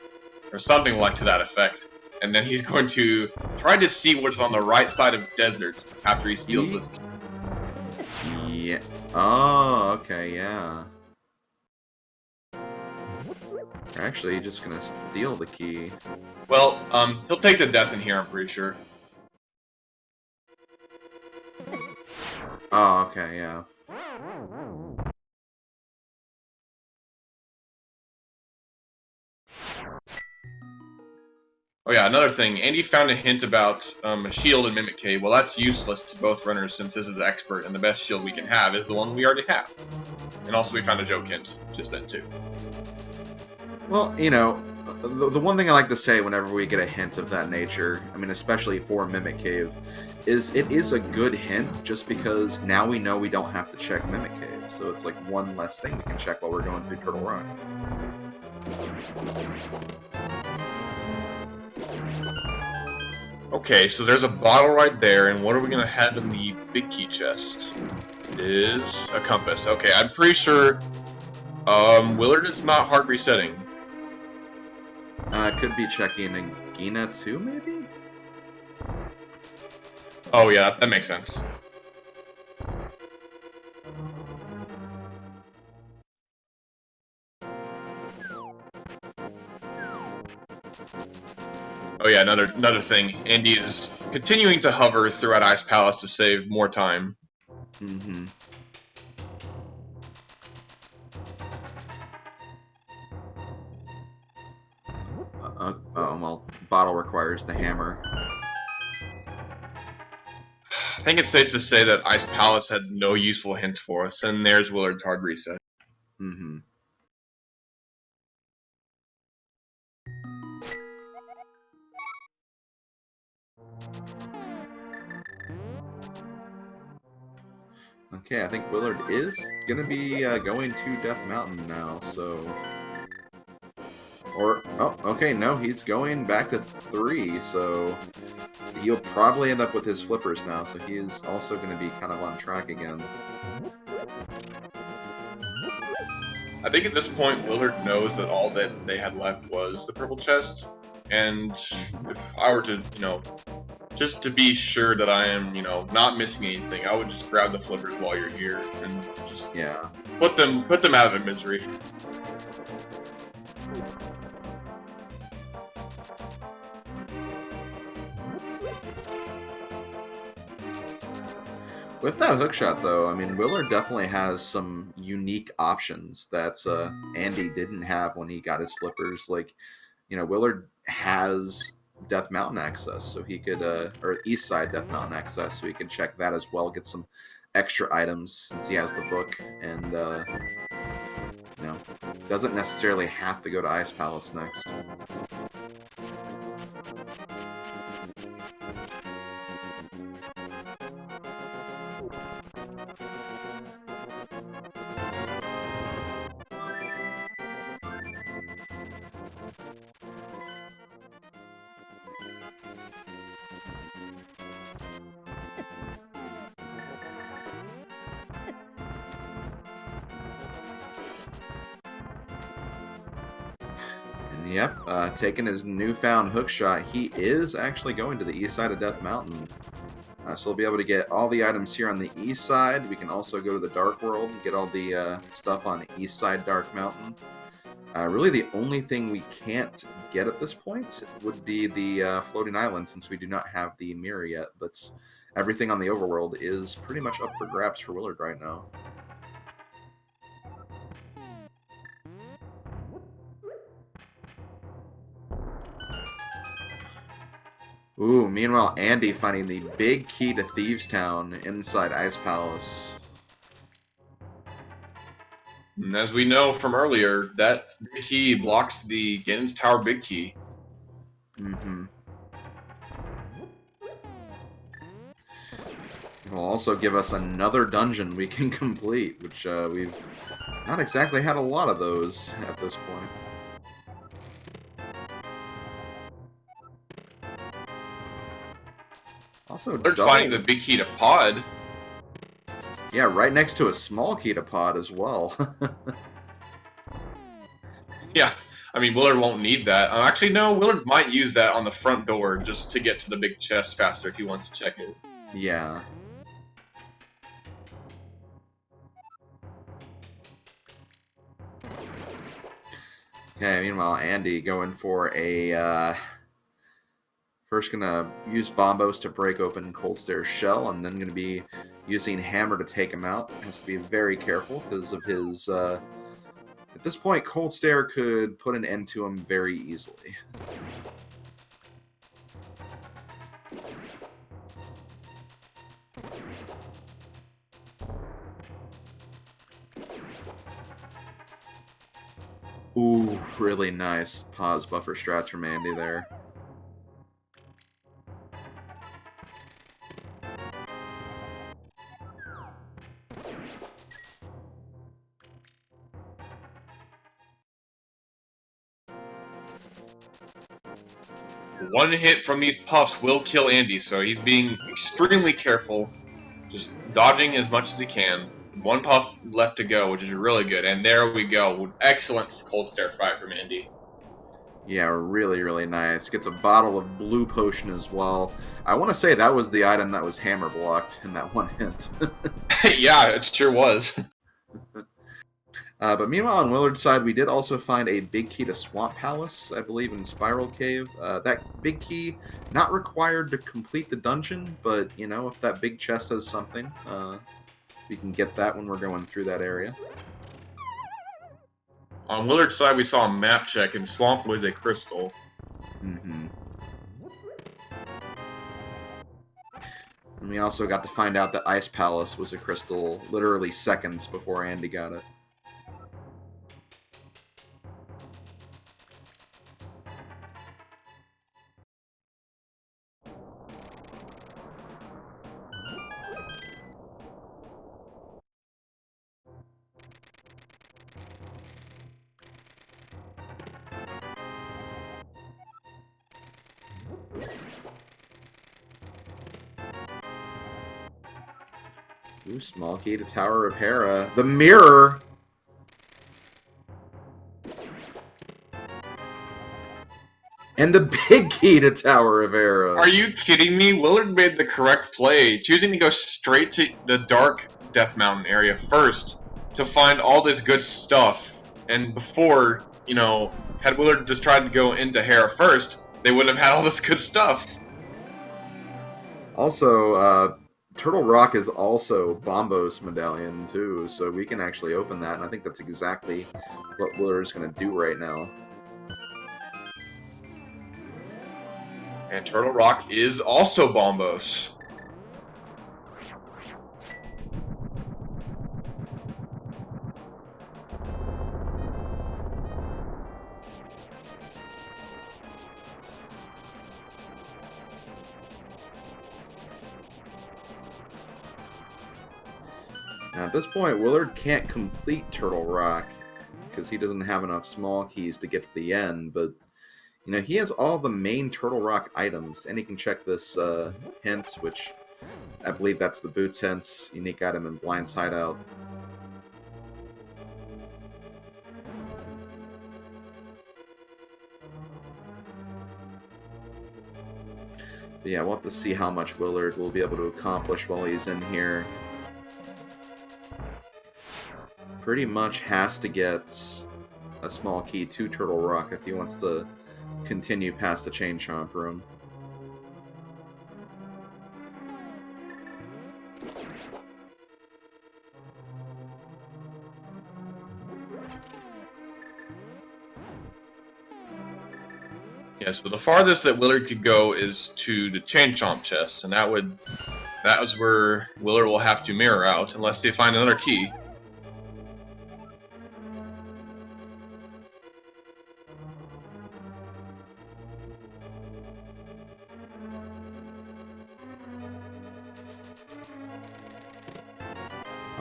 or something like to that effect, and then he's going to try to see what's on the right side of Desert after he steals this. Yeah. Oh, okay, yeah. Actually, he's just gonna steal the key. Well, he'll take the death in here, I'm pretty sure. Oh, okay, yeah. Oh yeah, another thing. Andy found a hint about a shield in Mimic Cave. Well, that's useless to both runners since this is expert, and the best shield we can have is the one we already have. And also we found a joke hint just then too. Well, you know, the one thing I like to say whenever we get a hint of that nature, I mean, especially for Mimic Cave, is it is a good hint just because now we know we don't have to check Mimic Cave. So it's like one less thing we can check while we're going through Turtle Rock. Okay, so there's a bottle right there, and what are we gonna have in the big key chest? It is a compass. Okay, I'm pretty sure Willard is not hard resetting. Could be checking Nagina too, maybe? Oh yeah, that makes sense. Oh yeah, another thing. Andy is continuing to hover throughout Ice Palace to save more time. Mm-hmm. Well, bottle requires the hammer. I think it's safe to say that Ice Palace had no useful hints for us, and there's Willard's hard reset. Mm-hmm. Okay, I think Willard is gonna be going to Death Mountain now, so... Or, oh, okay, no, he's going back to 3, so... He'll probably end up with his flippers now, so he is also going to be kind of on track again. I think at this point, Willard knows that all that they had left was the purple chest, and if I were to, just to be sure that I am, not missing anything, I would just grab the flippers while you're here and just put them out of their misery. With that hookshot, though, I mean, Willard definitely has some unique options that Andy didn't have when he got his flippers. Like, Willard has Death Mountain access, so he could, or East Side Death Mountain access, so he could check that as well, get some extra items since he has the book, and, doesn't necessarily have to go to Ice Palace next. Yep, taking his newfound hookshot, he is actually going to the east side of Death Mountain. So we'll be able to get all the items here on the east side. We can also go to the Dark World and get all the stuff on east side Dark Mountain. Really the only thing we can't get at this point would be the Floating Island, since we do not have the mirror yet, but everything on the overworld is pretty much up for grabs for Willard right now. Ooh, meanwhile, Andy finding the big key to Thieves Town inside Ice Palace. And as we know from earlier, that big key blocks the Get into Tower big key. Mm-hmm. It will also give us another dungeon we can complete, which we've not exactly had a lot of those at this point. Also, they're finding the big key to Pod. Yeah, right next to a small key to Pod as well. Yeah, I mean, Willard won't need that. Actually, no, Willard might use that on the front door just to get to the big chest faster if he wants to check it. Yeah. Okay, meanwhile, Andy going for a... First gonna use Bombos to break open Cold Stare's shell, and then gonna be using Hammer to take him out. Has to be very careful because of his... At this point, Cold Stare could put an end to him very easily. Ooh, really nice pause buffer strats from Andy there. One hit from these puffs will kill Andy, so he's being extremely careful, just dodging as much as he can. One puff left to go, which is really good, and there we go. Excellent cold stare fight from Andy. Yeah, really, really nice. Gets a bottle of blue potion as well. I want to say that was the item that was hammer blocked in that one hint. Yeah, it sure was. But meanwhile, on Willard's side, we did also find a big key to Swamp Palace, I believe, in Spiral Cave. That big key, not required to complete the dungeon, but, you know, if that big chest has something, we can get that when we're going through that area. On Willard's side, we saw a map check, and Swamp was a crystal. Mm-hmm. And we also got to find out that Ice Palace was a crystal literally seconds before Andy got it. Ooh, small key to Tower of Hera. The mirror! And the big key to Tower of Hera. Are you kidding me? Willard made the correct play, choosing to go straight to the dark Death Mountain area first to find all this good stuff. And before, you know, had Willard just tried to go into Hera first, they wouldn't have had all this good stuff. Also, Turtle Rock is also Bombos medallion too, so we can actually open that, and I think that's exactly what Willard's going to do right now. And Turtle Rock is also Bombos. Now, at this point, Willard can't complete Turtle Rock because he doesn't have enough small keys to get to the end, but you know, he has all the main Turtle Rock items, and he can check this hints, which I believe that's the Boots hints, unique item in Blind's Hideout. But yeah, we'll have to see how much Willard will be able to accomplish while he's in here. Pretty much has to get a small key to Turtle Rock if he wants to continue past the Chain Chomp room. Yeah, so the farthest that Willard could go is to the Chain Chomp chest, and that was where Willard will have to mirror out unless they find another key.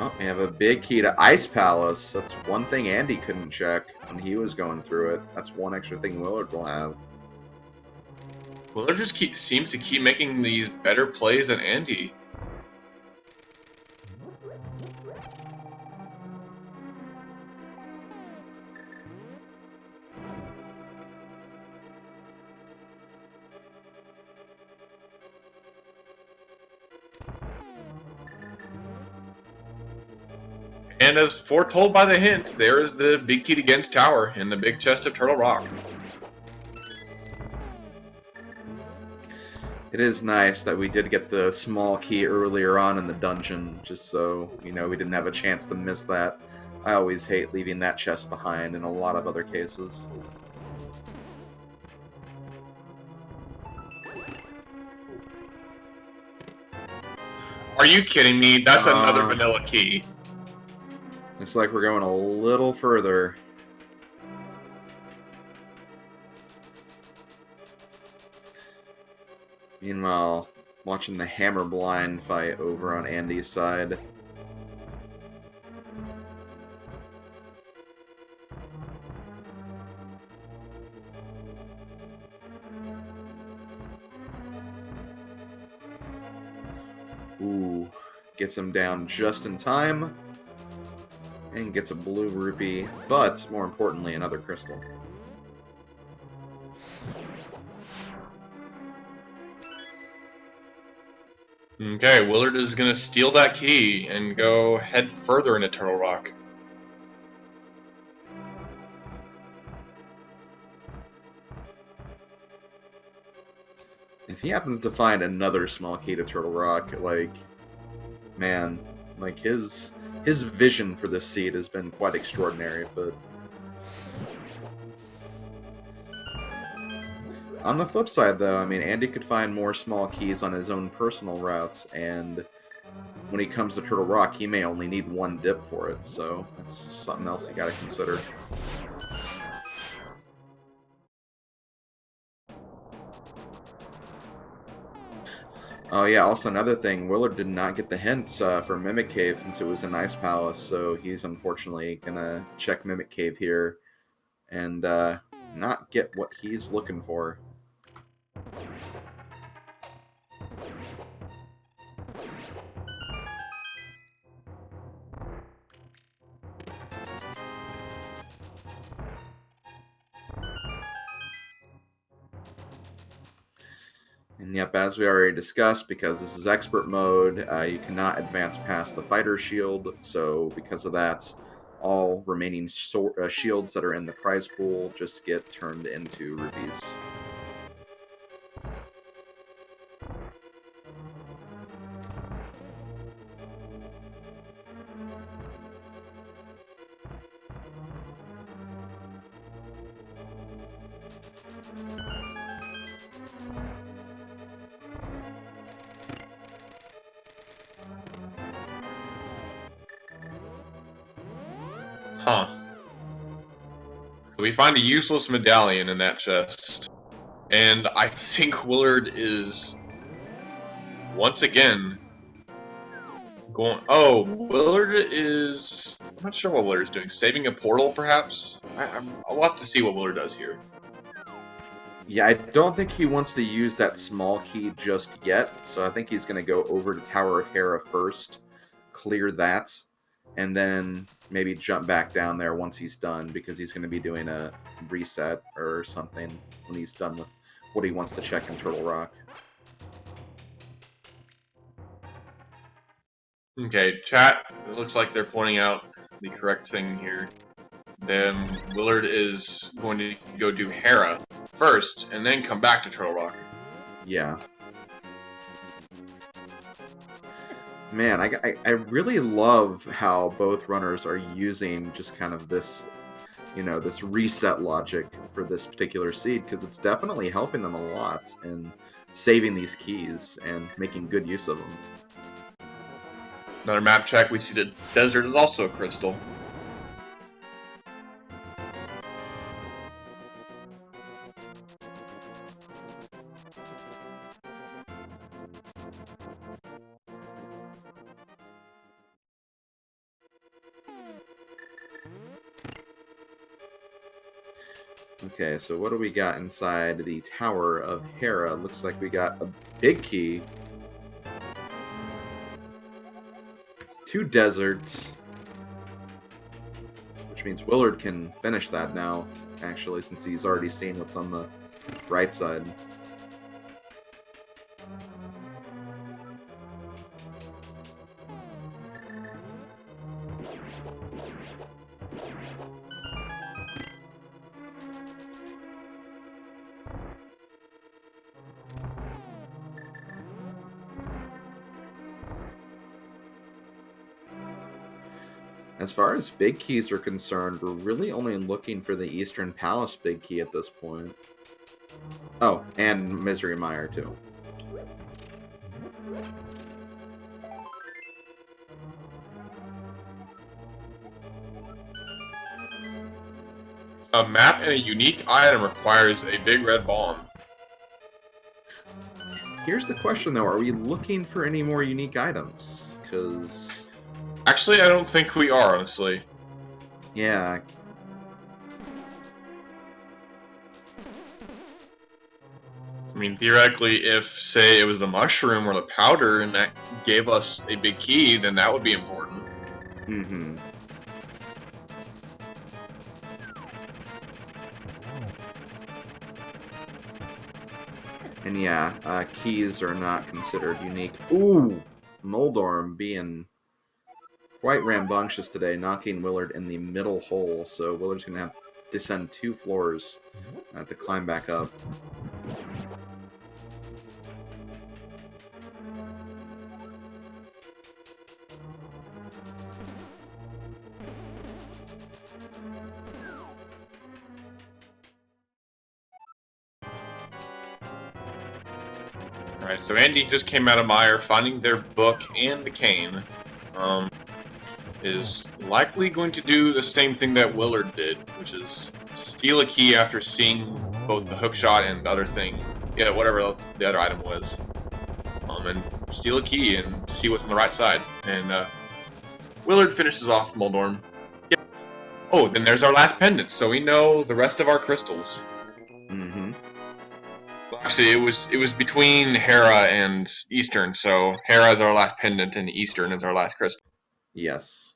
Oh, we have a big key to Ice Palace. That's one thing Andy couldn't check when he was going through it. That's one extra thing Willard will have. Willard just seems to keep making these better plays than Andy. And as foretold by the hint, there is the big key to Gen's Tower in the big chest of Turtle Rock. It is nice that we did get the small key earlier on in the dungeon, just so, you know, we didn't have a chance to miss that. I always hate leaving that chest behind in a lot of other cases. Are you kidding me? That's another vanilla key. Looks like we're going a little further. Meanwhile, watching the hammer blind fight over on Andy's side. Ooh, gets him down just in time. And gets a blue rupee, but more importantly, another crystal. Okay, Willard is going to steal that key and go head further into Turtle Rock. If he happens to find another small key to Turtle Rock, like, man, like his vision for this seed has been quite extraordinary, but on the flip side, though, I mean, Andy could find more small keys on his own personal routes, and when he comes to Turtle Rock, he may only need one dip for it, so that's something else you gotta consider. Oh yeah, also another thing, Willard did not get the hint for Mimic Cave since it was an Ice Palace, so he's unfortunately gonna check Mimic Cave here and not get what he's looking for. And yep, as we already discussed, because this is expert mode, you cannot advance past the fighter shield, so because of that, all remaining shields that are in the prize pool just get turned into rupees. Huh. We find a useless medallion in that chest. And I think Willard is, once again, going... Oh, Willard is... I'm not sure what Willard is doing. Saving a portal, perhaps? I'll have to see what Willard does here. Yeah, I don't think he wants to use that small key just yet, so I think he's going to go over to Tower of Hera first, clear that, and then maybe jump back down there once he's done, because he's going to be doing a reset or something when he's done with what he wants to check in Turtle Rock. Okay, chat, it looks like they're pointing out the correct thing here. Then Willard is going to go do Hera first, and then come back to Turtle Rock. Yeah. Man, I really love how both runners are using just kind of this, you know, this reset logic for this particular seed, because it's definitely helping them a lot in saving these keys and making good use of them. Another map check, we see the desert is also a crystal. Okay, so what do we got inside the Tower of Hera? Looks like we got a big key, 2 deserts, which means Willard can finish that now, actually, since he's already seen what's on the right side. As far as big keys are concerned, we're really only looking for the Eastern Palace big key at this point. Oh, and Misery Mire, too. A map and a unique item requires a big red bomb. Here's the question, though. Are we looking for any more unique items? Because... Actually, I don't think we are, honestly. yeah. I mean, theoretically, if, say, it was a mushroom or the powder and that gave us a big key, then that would be important. Mm-hmm. And yeah, keys are not considered unique. Ooh! Moldorm being quite rambunctious today, knocking Willard in the middle hole, so Willard's going to have to descend 2 floors to climb back up. Alright, so Andy just came out of Mire, finding their book and the cane. Is likely going to do the same thing that Willard did, which is steal a key after seeing both the hookshot and the other thing, yeah, whatever else the other item was, and steal a key and see what's on the right side. And Willard finishes off Moldorm. Yep. Oh, then there's our last pendant, so we know the rest of our crystals. Mm-hmm. Well, actually, it was between Hera and Eastern, so Hera is our last pendant and Eastern is our last crystal. Yes.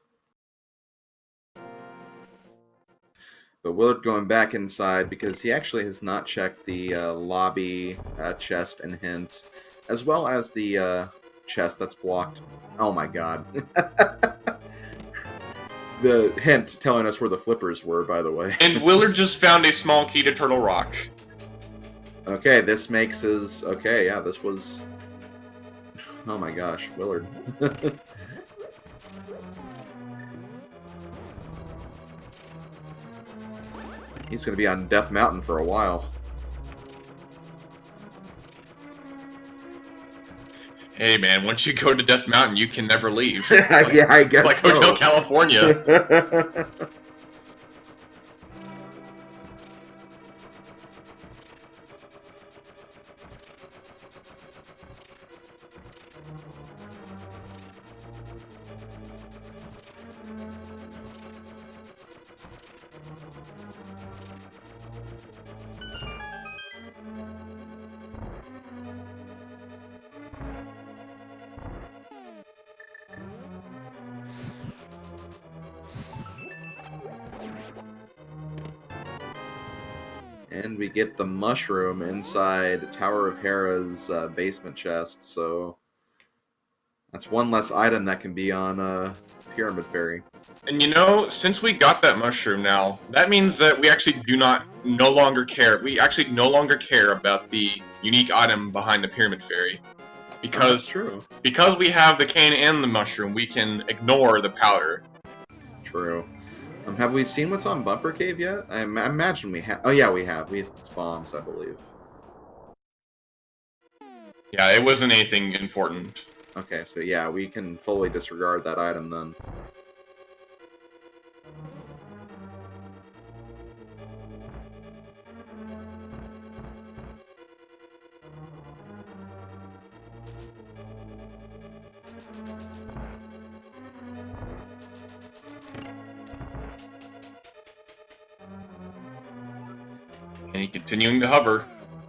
But Willard going back inside because he actually has not checked the lobby chest and hint, as well as the chest that's blocked. Oh my god. The hint telling us where the flippers were, by the way. And Willard just found a small key to Turtle Rock. Okay, this makes his... okay, yeah, this was... oh my gosh, Willard. He's going to be on Death Mountain for a while. Hey man, once you go to Death Mountain, you can never leave. Yeah, I guess it's like so. Hotel California. And we get the mushroom inside Tower of Hera's basement chest, so that's one less item that can be on Pyramid Fairy. And you know, since we got that mushroom now, that means that we actually no longer care. We actually no longer care about the unique item behind the Pyramid Fairy. Because, true. Because we have the cane and the mushroom, we can ignore the powder. True. Have we seen what's on Bumper Cave yet? I imagine we have. Oh yeah, we have. It's bombs, I believe. Yeah, it wasn't anything important. Okay, so yeah, we can fully disregard that item then. And he continuing to hover.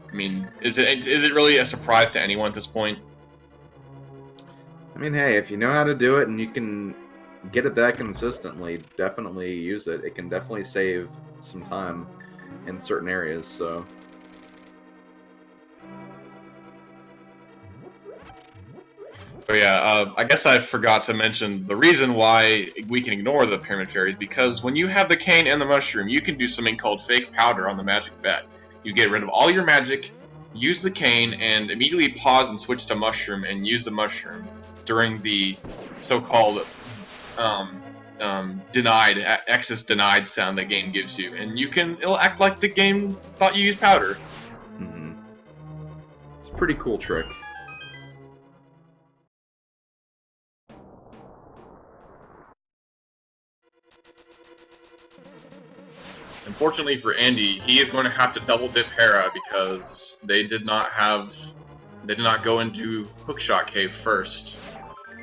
I mean, is it really a surprise to anyone at this point? I mean, hey, if you know how to do it and you can get it that consistently, definitely use it. It can definitely save some time in certain areas, so... Oh yeah, I guess I forgot to mention the reason why we can ignore the Pyramid Fairies, because when you have the cane and the mushroom, you can do something called fake powder on the magic bet. You get rid of all your magic, use the cane, and immediately pause and switch to mushroom and use the mushroom during the so-called denied, access denied sound that game gives you, and it'll act like the game thought you used powder. Mm-hmm. It's a pretty cool trick. Unfortunately for Andy, he is going to have to double dip Hera because they did not have they did not go into Hookshot Cave first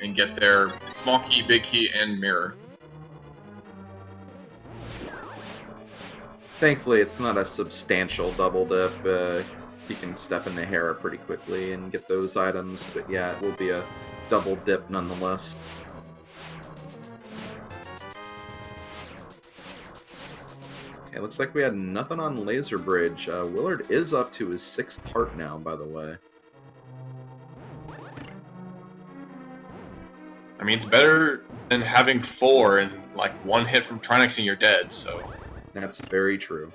and get their small key, big key, and mirror. Thankfully, it's not a substantial double dip. You can step in the Hera pretty quickly and get those items, but yeah, it will be a double dip nonetheless. Okay, looks like we had nothing on Laser Bridge. Willard is up to his 6th heart now, by the way. I mean, it's better than having 4 and like 1 hit from Trinix and you're dead, so. That's very true.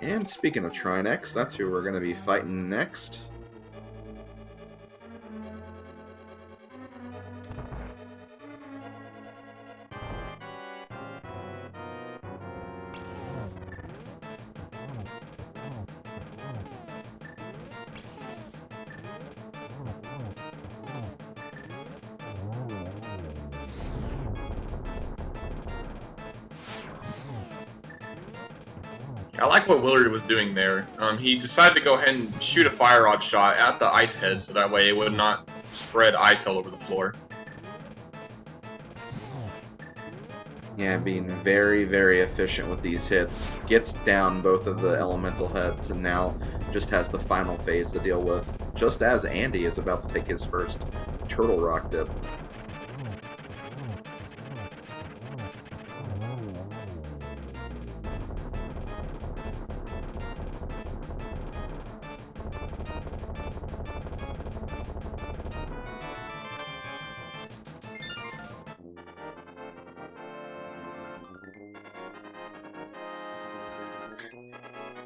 And speaking of Trinix, that's who we're going to be fighting next. I like what Willard was doing there. He decided to go ahead and shoot a fire rod shot at the ice head, so that way it would not spread ice all over the floor. Yeah, being very, very efficient with these hits. Gets down both of the elemental heads, and now just has the final phase to deal with, just as Andy is about to take his first Turtle Rock dip.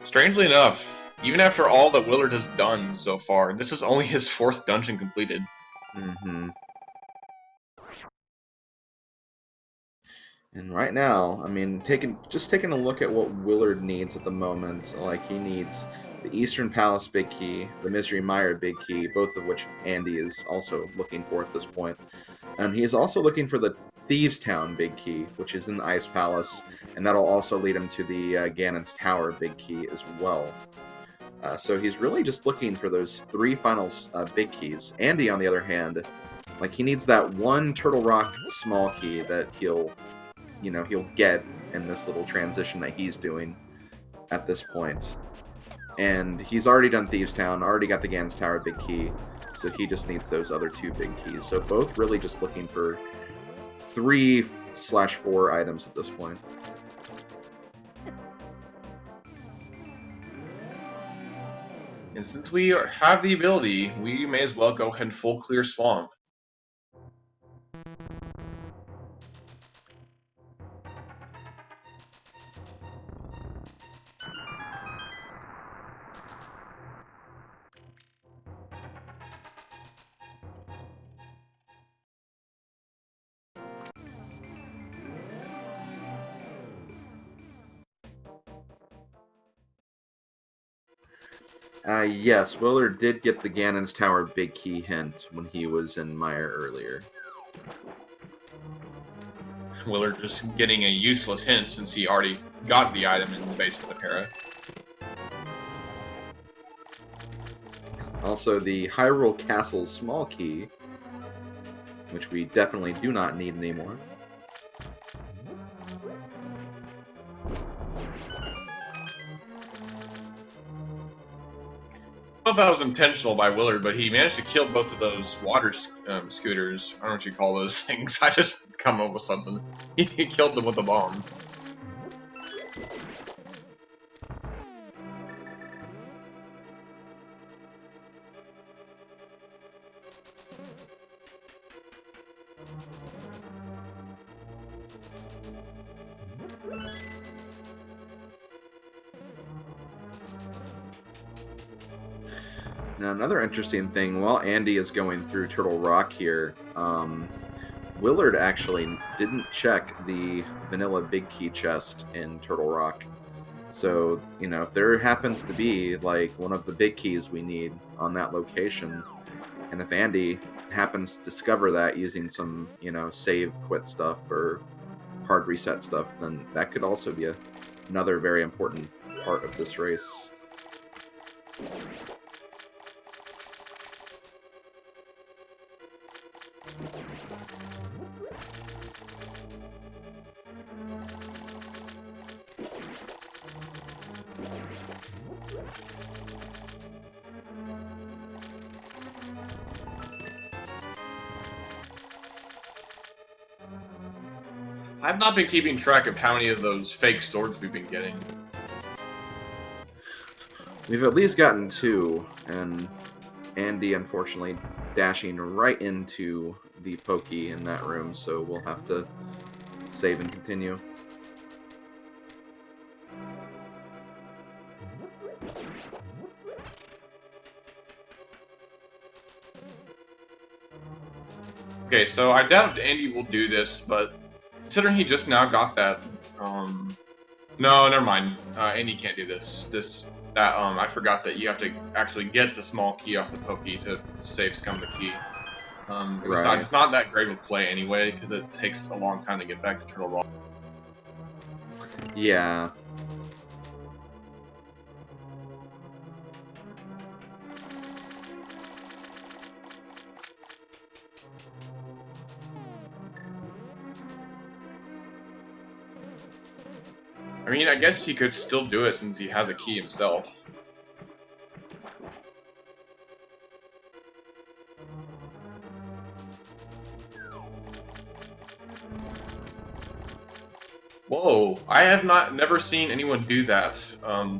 Strangely enough, even after all that Willard has done so far, this is only his 4th dungeon completed. Mm-hmm. And right now, I mean, just taking a look at what Willard needs at the moment, like he needs the Eastern Palace Big Key, the Misery Mire Big Key, both of which Andy is also looking for at this point. And he is also looking for the Thieves Town Big Key, which is in the Ice Palace, and that'll also lead him to the Ganon's Tower Big Key as well. So he's really just looking for those 3 final big keys. Andy, on the other hand, like he needs that one Turtle Rock small key that he'll get in this little transition that he's doing at this point. And he's already done Thieves Town, already got the Ganon's Tower Big Key, so he just needs those other 2 big keys. So both really just looking for 3/4 items at this point. And since we have the ability, we may as well go ahead and full clear Swamp. Yes, Willard did get the Ganon's Tower Big Key hint when he was in Mire earlier. Willard just getting a useless hint since he already got the item in the basement of Hera. Also, the Hyrule Castle small key, which we definitely do not need anymore. I thought that was intentional by Willard, but he managed to kill both of those water scooters. I don't know what you call those things. I just come up with something. He killed them with a bomb. Now, another interesting thing, while Andy is going through Turtle Rock here, Willard actually didn't check the vanilla big key chest in Turtle Rock. So, if there happens to be, like, one of the big keys we need on that location, and if Andy happens to discover that using some, save quit stuff or hard reset stuff, then that could also be another very important part of this race. I've not been keeping track of how many of those fake swords we've been getting. We've at least gotten 2, and Andy, unfortunately, dashing right into the pokey in that room, so we'll have to save and continue. Okay, so I doubt Andy will do this, but considering he just now got that, no, never mind. Andy can't do this. I forgot that you have to actually get the small key off the pokey to save scum the key. Besides, it's not that great of a play anyway, because it takes a long time to get back to Turtle Rock. Yeah. I mean, I guess he could still do it since he has a key himself. Whoa, I have never seen anyone do that,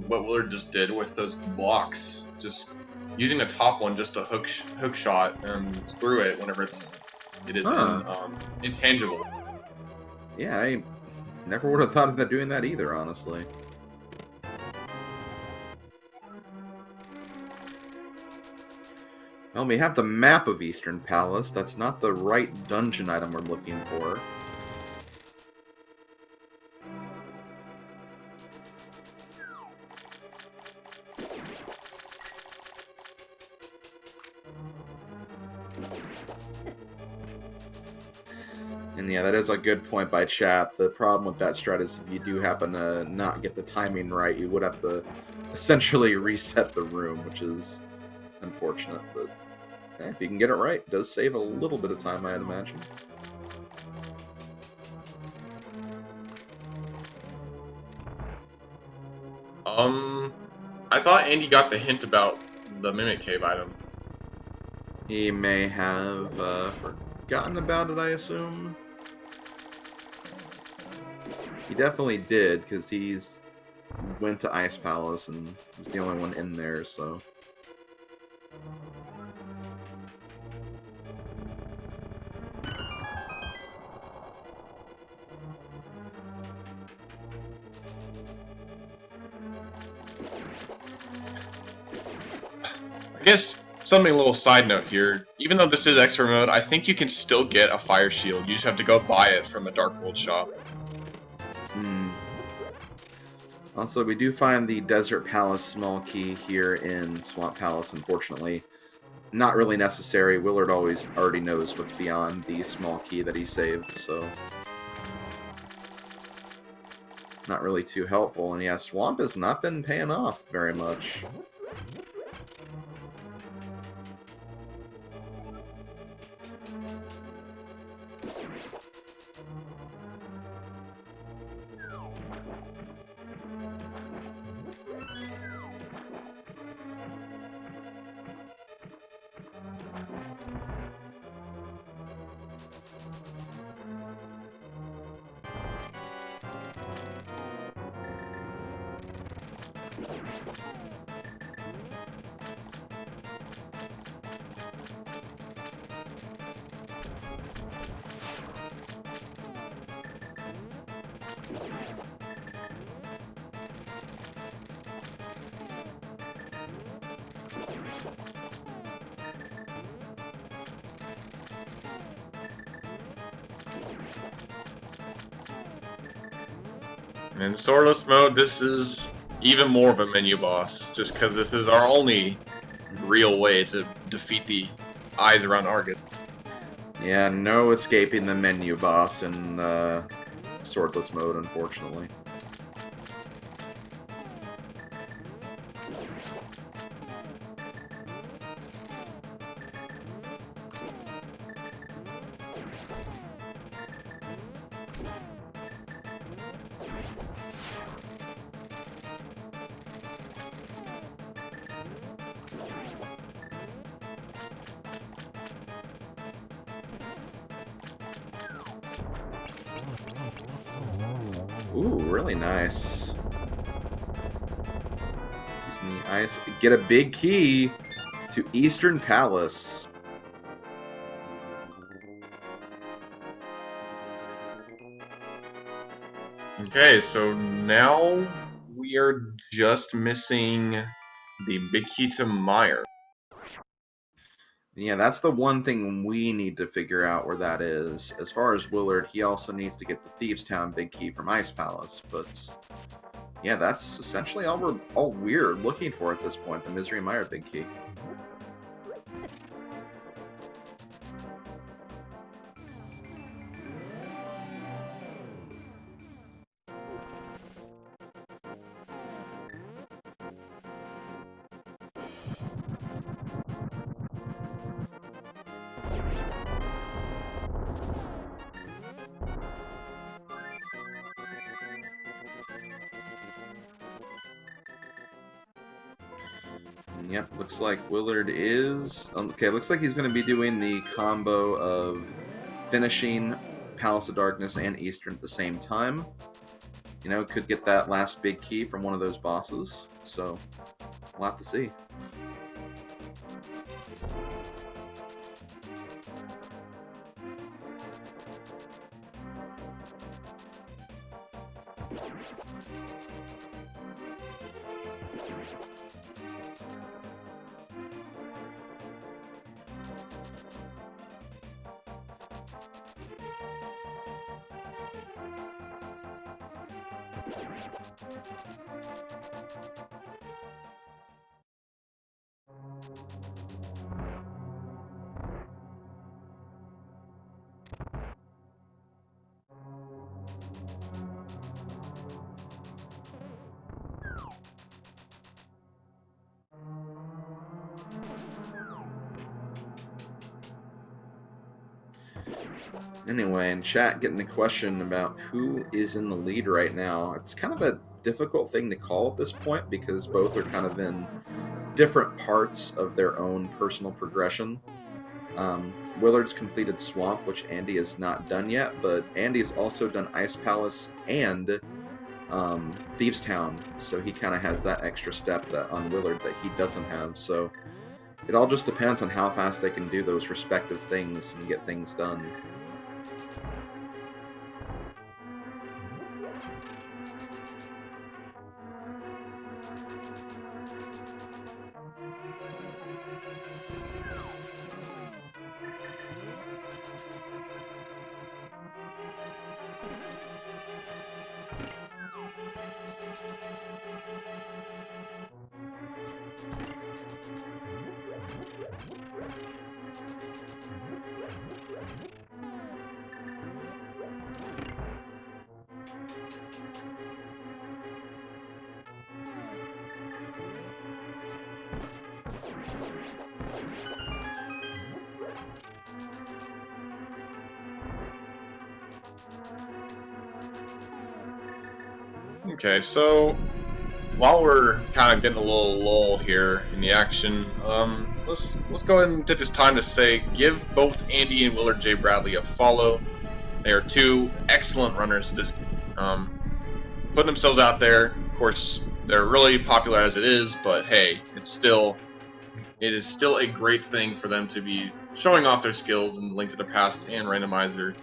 what Willard just did with those blocks. Just using the top one just to hook shot through it whenever it is intangible. Yeah, I never would have thought of that doing that either, honestly. Well, we have the map of Eastern Palace. That's not the right dungeon item we're looking for. And yeah, that is a good point by chat. The problem with that strat is if you do happen to not get the timing right, you would have to essentially reset the room, which is unfortunate. But if you can get it right, it does save a little bit of time, I'd imagine. I thought Andy got the hint about the Mimic Cave item. He may have forgotten about it, I assume. He definitely did, because he's went to Ice Palace and was the only one in there, so... I guess something a little side note here. Even though this is extra mode, I think you can still get a fire shield. You just have to go buy it from a Dark World shop. Also, we do find the Desert Palace small key here in Swamp Palace, unfortunately. Not really necessary. Willard already knows what's beyond the small key that he saved, so... not really too helpful. And yeah, Swamp has not been paying off very much. In Swordless mode, this is even more of a menu boss, just because this is our only real way to defeat the eyes around Argus. Yeah, no escaping the menu boss in swordless mode, unfortunately. Ooh, really nice. Using the ice, get a big key to Eastern Palace. Okay, so now we are just missing the big key to Meyer. Yeah, that's the one thing we need to figure out where that is. As far as Willard, he also needs to get the Thieves' Town big key from Ice Palace, but yeah, that's essentially all we're looking for at this point, the Misery Mire big key. Yep, looks like Willard is... Okay, looks like he's going to be doing the combo of finishing Palace of Darkness and Eastern at the same time. You know, could get that last big key from one of those bosses, so we'll have to see. Anyway, in chat, getting a question about who is in the lead right now. It's kind of a difficult thing to call at this point because both are kind of in different parts of their own personal progression. Willard's completed Swamp, which Andy has not done yet, but Andy's also done Ice Palace and Thieves' Town, so he kind of has that extra step that on Willard that he doesn't have. So it all just depends on how fast they can do those respective things and get things done. Okay, so while we're kind of getting a little lull here in the action, let's go ahead and take this time to say give both Andy and WillardJBradley a follow. They are two excellent runners. Putting themselves out there. Of course, they're really popular as it is, but hey, it is still a great thing for them to be showing off their skills in Link to the Past and Randomizer.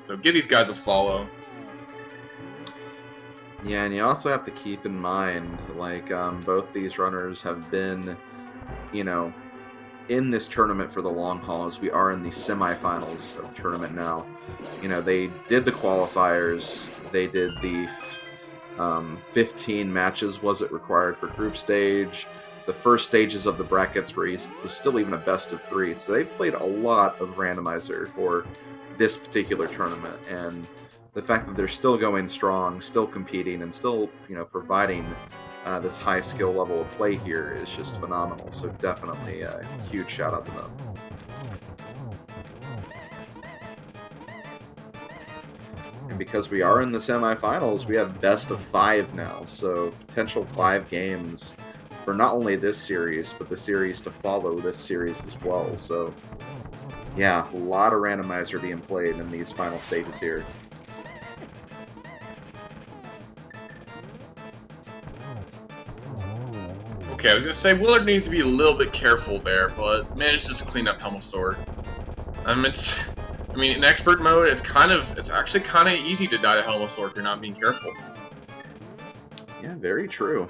So give these guys a follow. Yeah, and you also have to keep in mind, like, both these runners have been, you know, in this tournament for the long haul, as we are in the semifinals of the tournament now. You know, they did the qualifiers, they did the 15 matches, was it required for group stage? The first stages of the brackets was still even a best of 3, so they've played a lot of Randomizer for this particular tournament, and the fact that they're still going strong, still competing, and still, providing this high skill level of play here is just phenomenal. So definitely a huge shout out to them. And because we are in the semifinals, we have best of 5 now, so potential 5 games for not only this series, but the series to follow this series as well. So yeah, a lot of randomizer being played in these final stages here. Okay, I was gonna say Willard needs to be a little bit careful there, but manages to clean up Helmasaur. In expert mode, it's actually kind of easy to die to Helmasaur if you're not being careful. Yeah, very true.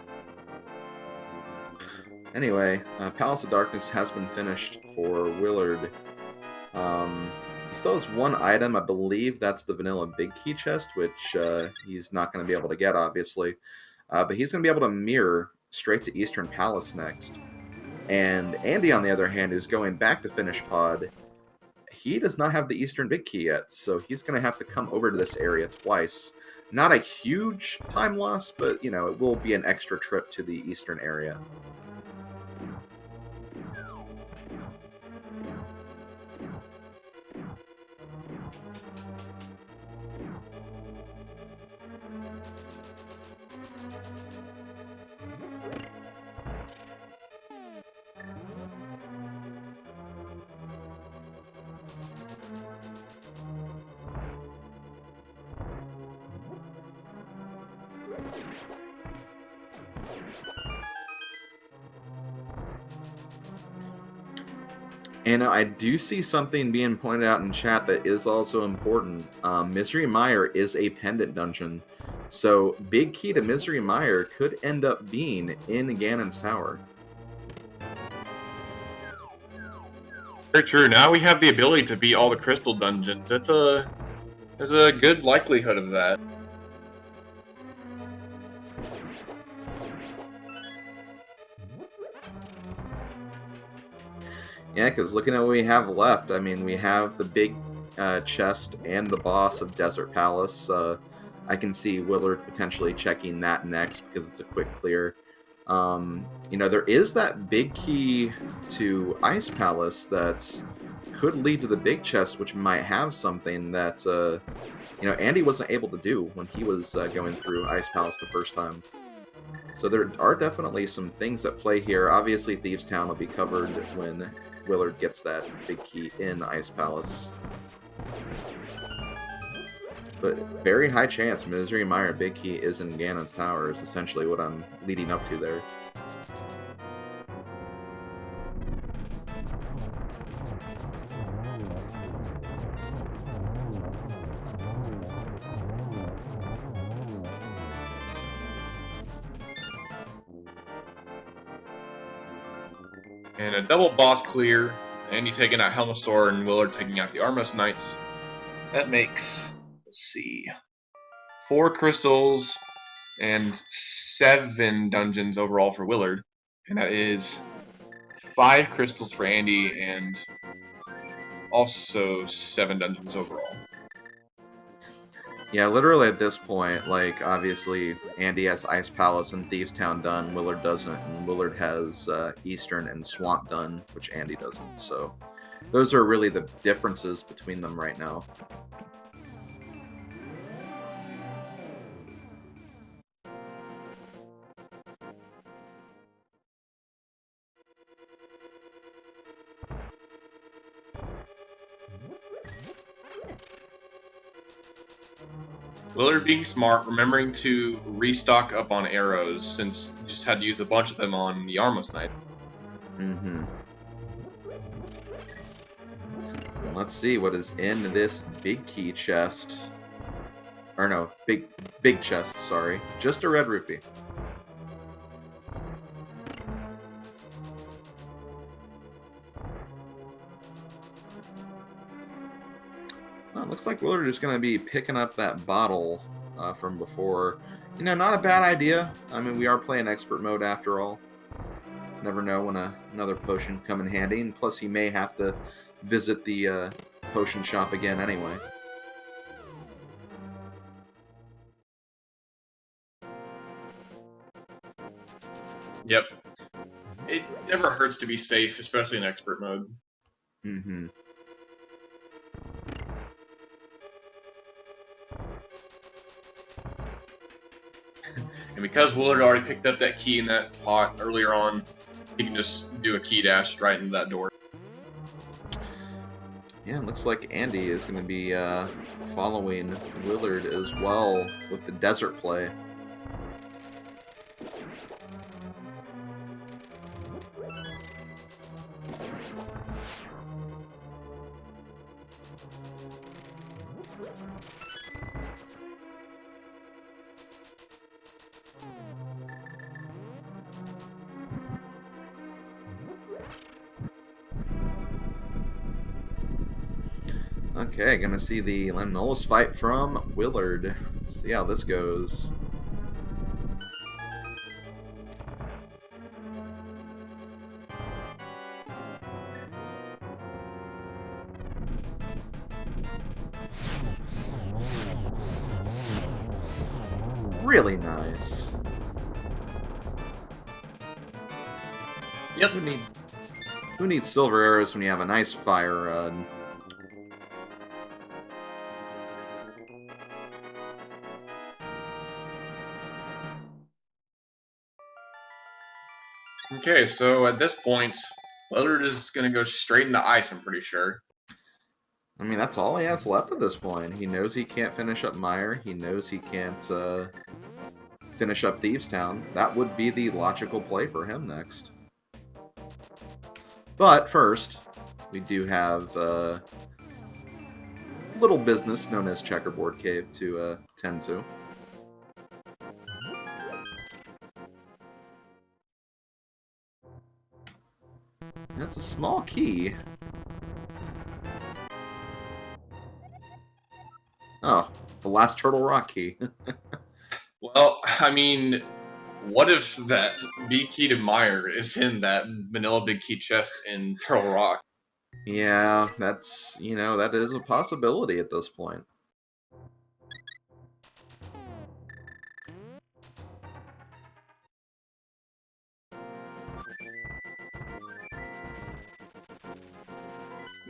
Anyway, Palace of Darkness has been finished for Willard. He still has one item, I believe that's the vanilla big key chest, which he's not going to be able to get, obviously. But he's going to be able to mirror straight to Eastern Palace next. And Andy, on the other hand, who's going back to finish pod, he does not have the Eastern big key yet, so he's going to have to come over to this area twice. Not a huge time loss, but, it will be an extra trip to the Eastern area. And I do see something being pointed out in chat that is also important. Misery Mire is a pendant dungeon, so big key to Misery Mire could end up being in Ganon's Tower. Very true. Now we have the ability to beat all the crystal dungeons. There's a good likelihood of that. Yeah, because looking at what we have left, we have the big chest and the boss of Desert Palace. I can see Willard potentially checking that next because it's a quick clear. There is that big key to Ice Palace that could lead to the big chest, which might have something that, Andy wasn't able to do when he was going through Ice Palace the first time. So there are definitely some things at play here. Obviously, Thieves Town will be covered when Willard gets that big key in Ice Palace. But very high chance Misery Mire big key is in Ganon's Tower is essentially what I'm leading up to there. And a double boss clear, Andy taking out Helmasaur and Willard taking out the Armos Knights. That makes, let's see, 4 crystals and 7 dungeons overall for Willard. And that is 5 crystals for Andy and also 7 dungeons overall. Yeah, literally at this point, obviously, Andy has Ice Palace and Thieves Town done, Willard doesn't, and Willard has Eastern and Swamp done, which Andy doesn't, so those are really the differences between them right now. Willard being smart, remembering to restock up on arrows, since you just had to use a bunch of them on the Armos Knight. Let's see what is in this big key chest. Or no, big chest, sorry. Just a red rupee. Well, looks like Willard is going to be picking up that bottle from before. Not a bad idea. We are playing expert mode after all. Never know when another potion come in handy. And plus, he may have to visit the potion shop again anyway. Yep. It never hurts to be safe, especially in expert mode. Mm-hmm. And because Willard already picked up that key in that pot earlier on, he can just do a key dash right into that door. Yeah, it looks like Andy is going to be following Willard as well with the desert play. Okay, gonna see the Lemnolis fight from Willard. See how this goes. Really nice. Yep. Who needs silver arrows when you have a nice fire rod? Okay, so at this point, Willard is going to go straight into ice, I'm pretty sure. I mean, that's all he has left at this point. He knows he can't finish up Meyer. He knows he can't finish up Thieves Town. That would be the logical play for him next. But first, we do have a little business known as Checkerboard Cave to tend to. That's a small key. Oh, the last Turtle Rock key. Well, I mean, what if that big key to Meyer is in that vanilla big key chest in Turtle Rock? Yeah, that's, that is a possibility at this point.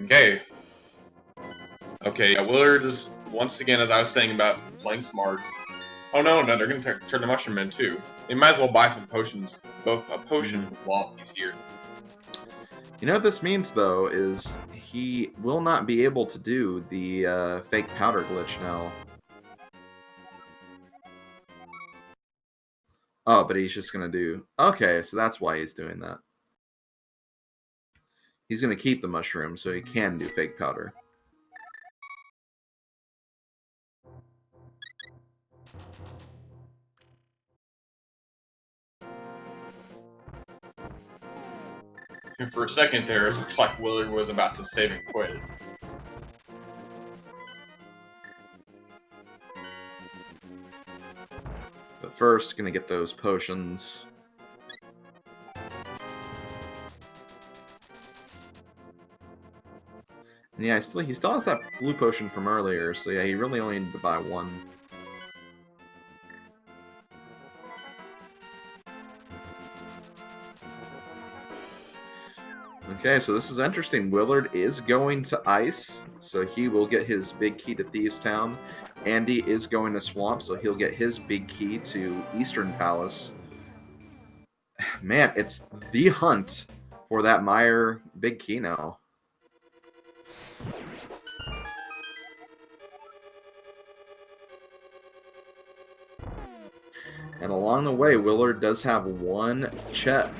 Okay. Okay, yeah, Willard is, once again, as I was saying about playing smart. Oh no, they're going to turn the mushroom in too. They might as well buy some potions. Both a potion while he's here. You know what this means, though, is he will not be able to do the fake powder glitch now. Oh, but he's just going to do... Okay, so that's why he's doing that. He's going to keep the mushroom so he can do fake powder. And for a second there, it looks like Willard was about to save and quit. But first, going to get those potions. And yeah, he still has that blue potion from earlier, so yeah, he really only needed to buy one. Okay, so this is interesting. Willard is going to Ice, so he will get his big key to Thieves Town. Andy is going to Swamp, so he'll get his big key to Eastern Palace. Man, it's the hunt for that Meyer big key now. And along the way, Willard does have one check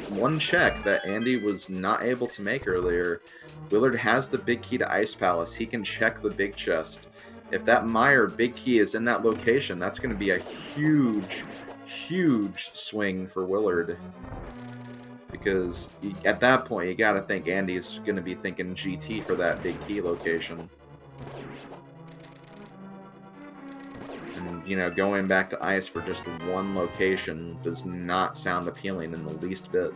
that Andy was not able to make earlier. Willard has the big key to Ice Palace. He can check the big chest. If that Meyer big key is in that location, that's going to be a huge, huge swing for Willard. Because at that point, you got to think Andy's going to be thinking GT for that big key location. And, going back to Ice for just one location does not sound appealing in the least bit.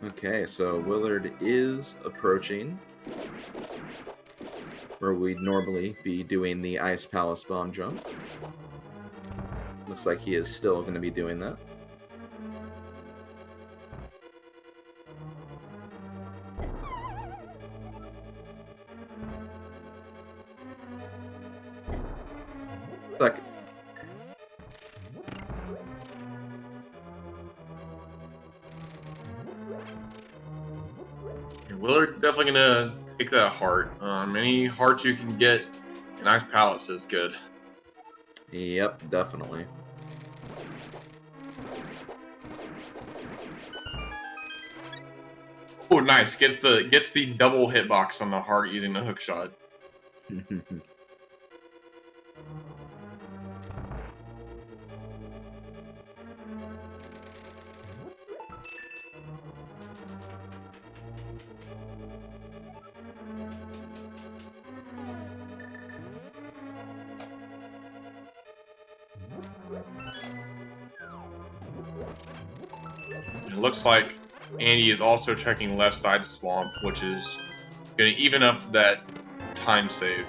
Okay, so Willard is approaching where we'd normally be doing the Ice Palace bomb jump. Looks like he is still going to be doing that. Second. Willard definitely gonna take that heart. Any hearts you can get in Ice Palace is good. Yep, definitely. Oh, nice. Gets the double hitbox on the heart using the hook shot. It looks like Andy is also checking left side swamp, which is going to even up that time save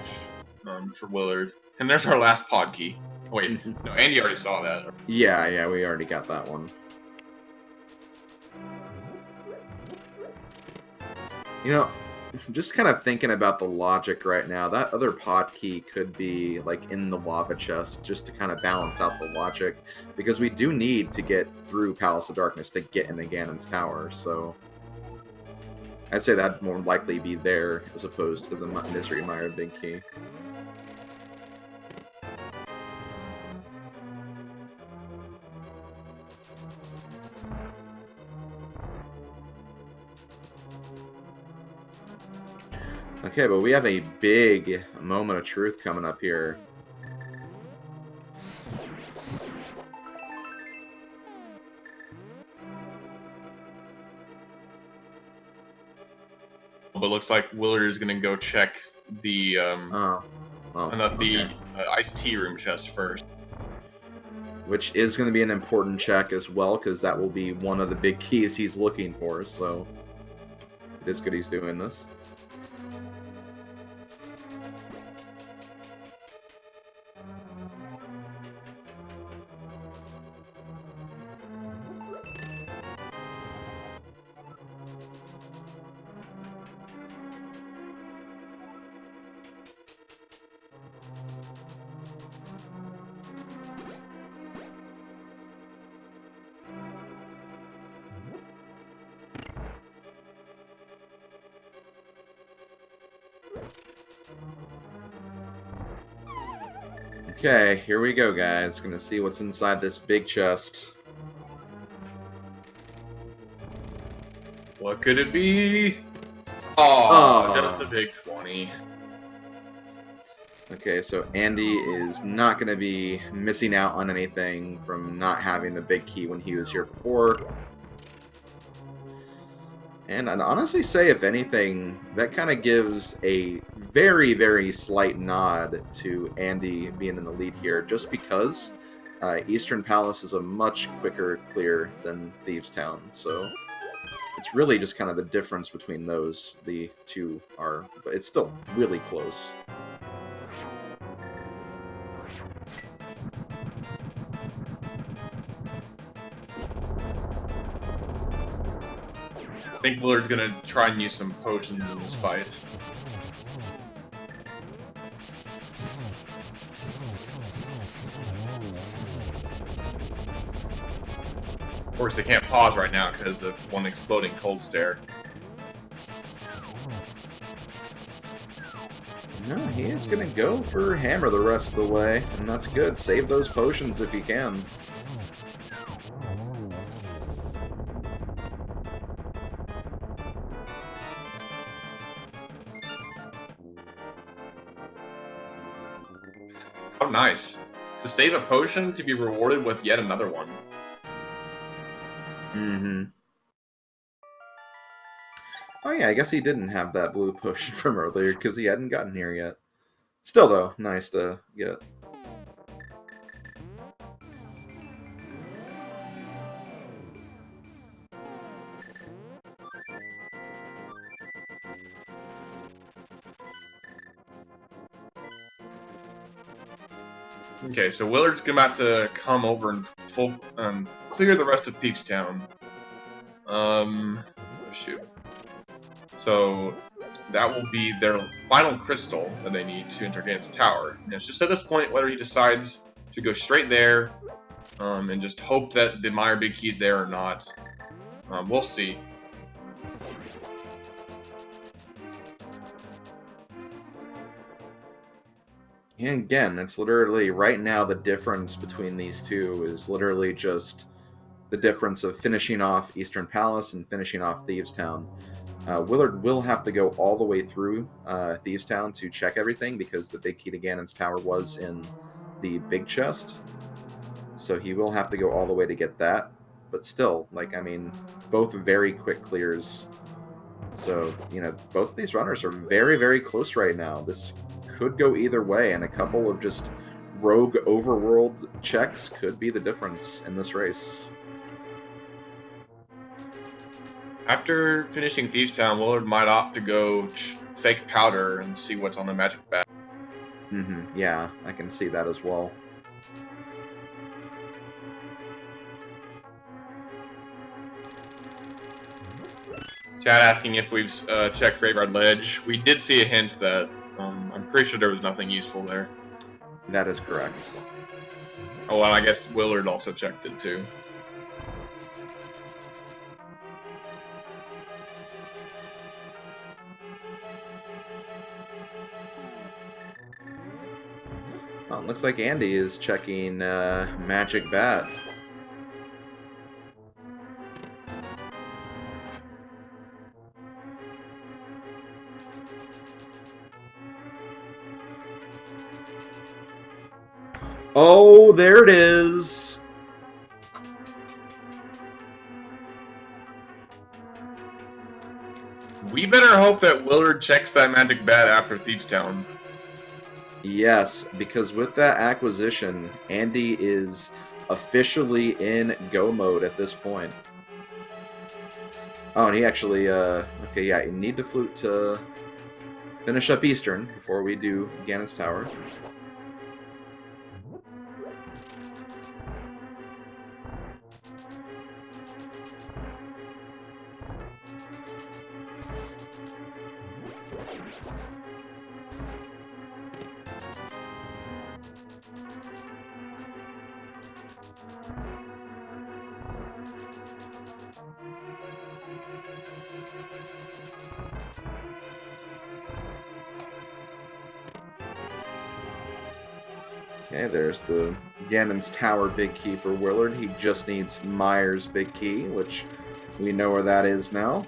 for Willard. And there's our last pod key. Wait, no, Andy already saw that. Yeah, we already got that one. You know, just kind of thinking about the logic right now, that other pod key could be like in the lava chest just to kind of balance out the logic, because we do need to get through Palace of Darkness to get into Ganon's tower, so I'd say that'd more likely be there as opposed to the Misery Mire big key. Okay, but we have a big moment of truth coming up here. But it looks like Willard is going to go check the iced tea room chest first. Which is going to be an important check as well, because that will be one of the big keys he's looking for, so it is good he's doing this. Okay, here we go, guys. Gonna see what's inside this big chest. What could it be? Oh, just a big 20. Okay, so Andy is not going to be missing out on anything from not having the big key when he was here before. And I'd honestly say, if anything, that kind of gives a very, very slight nod to Andy being in the lead here, just because Eastern Palace is a much quicker clear than Thieves' Town, so it's really just kind of the difference between those. The two are, but it's still really close. I think Willard's gonna try and use some potions in this fight. Of course, they can't pause right now because of one exploding cold stare. No, he is going to go for Hammer the rest of the way, and that's good. Save those potions if you can. Oh, nice. To save a potion to be rewarded with yet another one. Mm-hmm. Oh yeah, I guess he didn't have that blue potion from earlier because he hadn't gotten here yet. Still though, nice to get. Okay, so Willard's about to come over and clear the rest of Thieves Town. Shoot. So that will be their final crystal that they need to enter Ganon's tower. And it's just at this point whether he decides to go straight there, and just hope that the Meyer Big Key's there or not. We'll see. And again, it's literally right now the difference between these two is literally just the difference of finishing off Eastern Palace and finishing off Thieves Town. Willard will have to go all the way through Thieves Town to check everything because the big key to Ganon's tower was in the big chest. So he will have to go all the way to get that. But still, like, I mean, both very quick clears. So, you know, both of these runners are very, very close right now. This could go either way, and a couple of just rogue overworld checks could be the difference in this race. After finishing Thieves Town, Willard might opt to go fake powder and see what's on the magic bag. Yeah, I can see that as well. Chad asking if we've checked Graveyard Ledge. We did see a hint that I'm pretty sure there was nothing useful there. That is correct. Oh, well, I guess Willard also checked it too. Well, it looks like Andy is checking Magic Bat. Oh, there it is! We better hope that Willard checks that magic bat after Thieves Town. Yes, because with that acquisition, Andy is officially in go mode at this point. Oh, and he actually, okay, yeah, you need to flute to finish up Eastern before we do Ganon's Tower. Okay, there's the Ganon's Tower big key for Willard. He just needs Meyer's big key, which we know where that is now.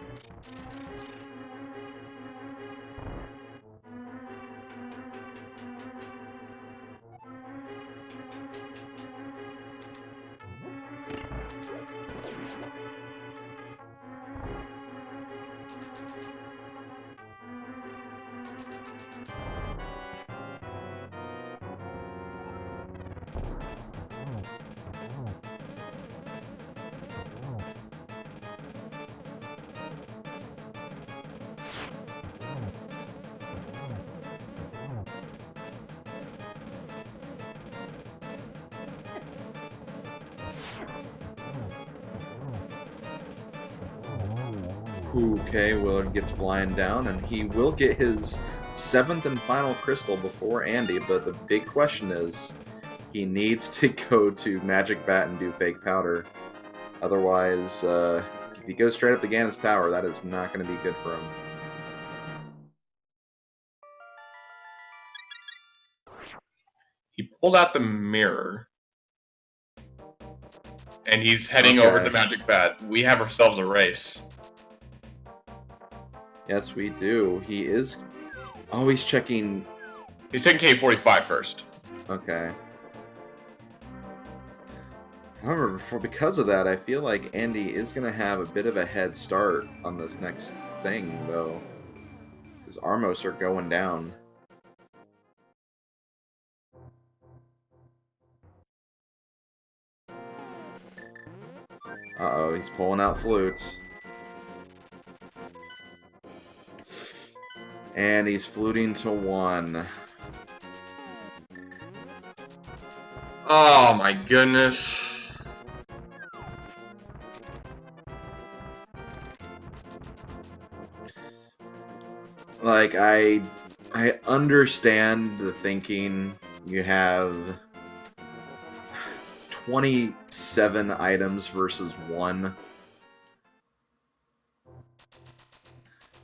Okay, Willard gets blind down, and he will get his 7th and final crystal before Andy, but the big question is, he needs to go to Magic Bat and do Fake Powder. Otherwise, if he goes straight up to Ganon's Tower, that is not going to be good for him. He pulled out the mirror. And he's heading over to Magic Bat. We have ourselves a race. Yes, we do. He is... Oh, he's checking... He's taking K45 first. Okay. However, because of that, I feel like Andy is going to have a bit of a head start on this next thing, though. Because Armos are going down. Uh-oh, he's pulling out flutes. And he's fluting to 1. Oh my goodness. Like, I understand the thinking. You have 27 items versus 1.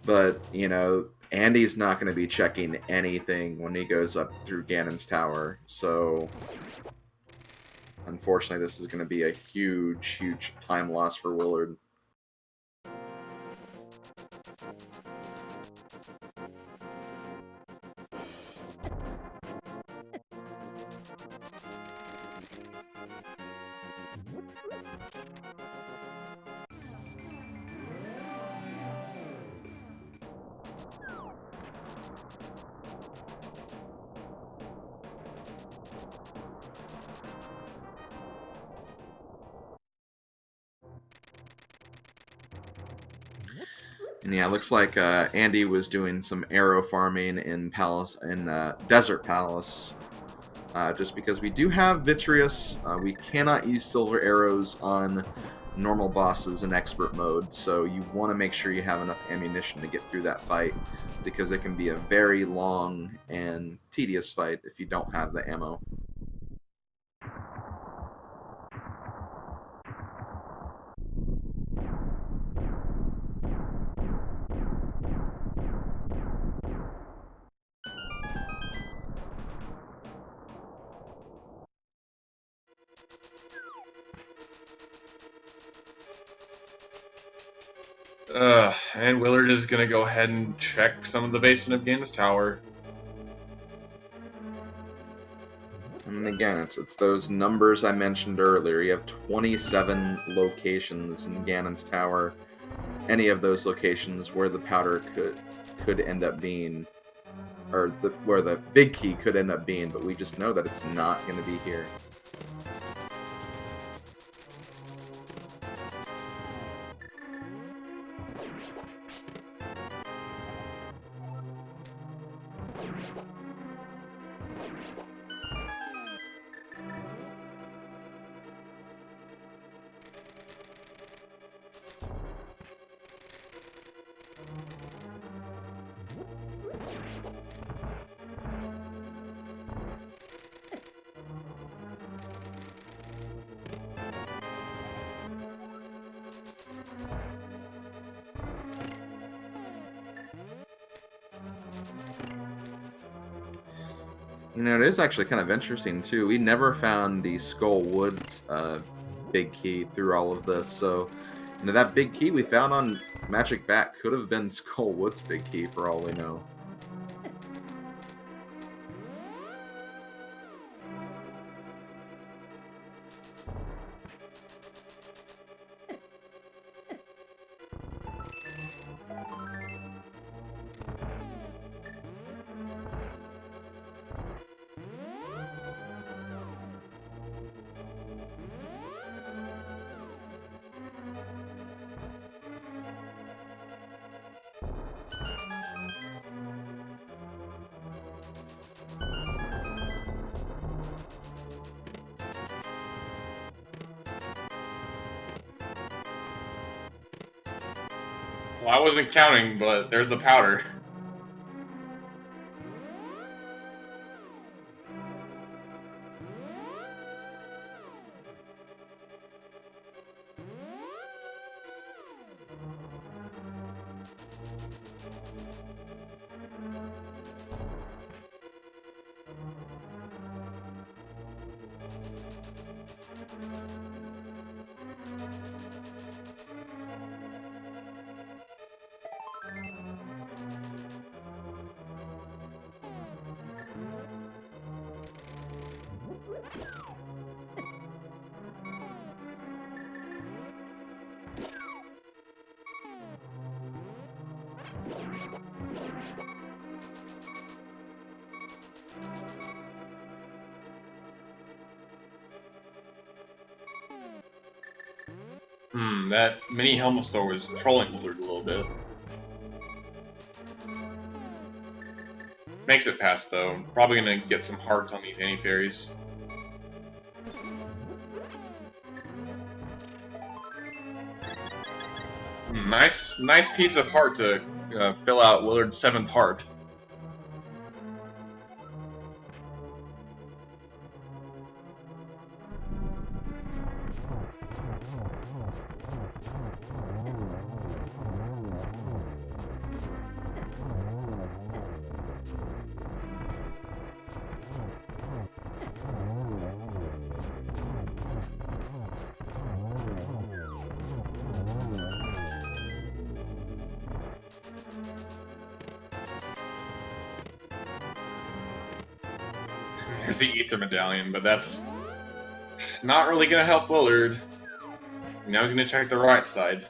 But, you know, Andy's not going to be checking anything when he goes up through Ganon's tower. So, unfortunately, this is going to be a huge, huge time loss for Willard. And yeah, it looks like Andy was doing some arrow farming in Desert Palace. Just because we do have Vitreous, we cannot use silver arrows on normal bosses in expert mode, so you want to make sure you have enough ammunition to get through that fight, because it can be a very long and tedious fight if you don't have the ammo. And Willard is gonna go ahead and check some of the basement of Ganon's tower. And again, it's those numbers I mentioned earlier. You have 27 locations in Ganon's tower. Any of those locations where the powder could end up being, or where the big key could end up being, but we just know that it's not going to be here. You know, it is actually kind of interesting, too. We never found the Skull Woods big key through all of this, so you know, that big key we found on Magic Bat could have been Skull Woods' big key, for all we know. Well, I wasn't counting, but there's the powder. That mini helmet store was trolling Willard a little bit. Makes it past though. Probably gonna get some hearts on these anti-fairies. Nice piece of heart to fill out Willard's 7th heart. There's the Ether Medallion, but that's not really going to help Willard. Now he's going to check the right side.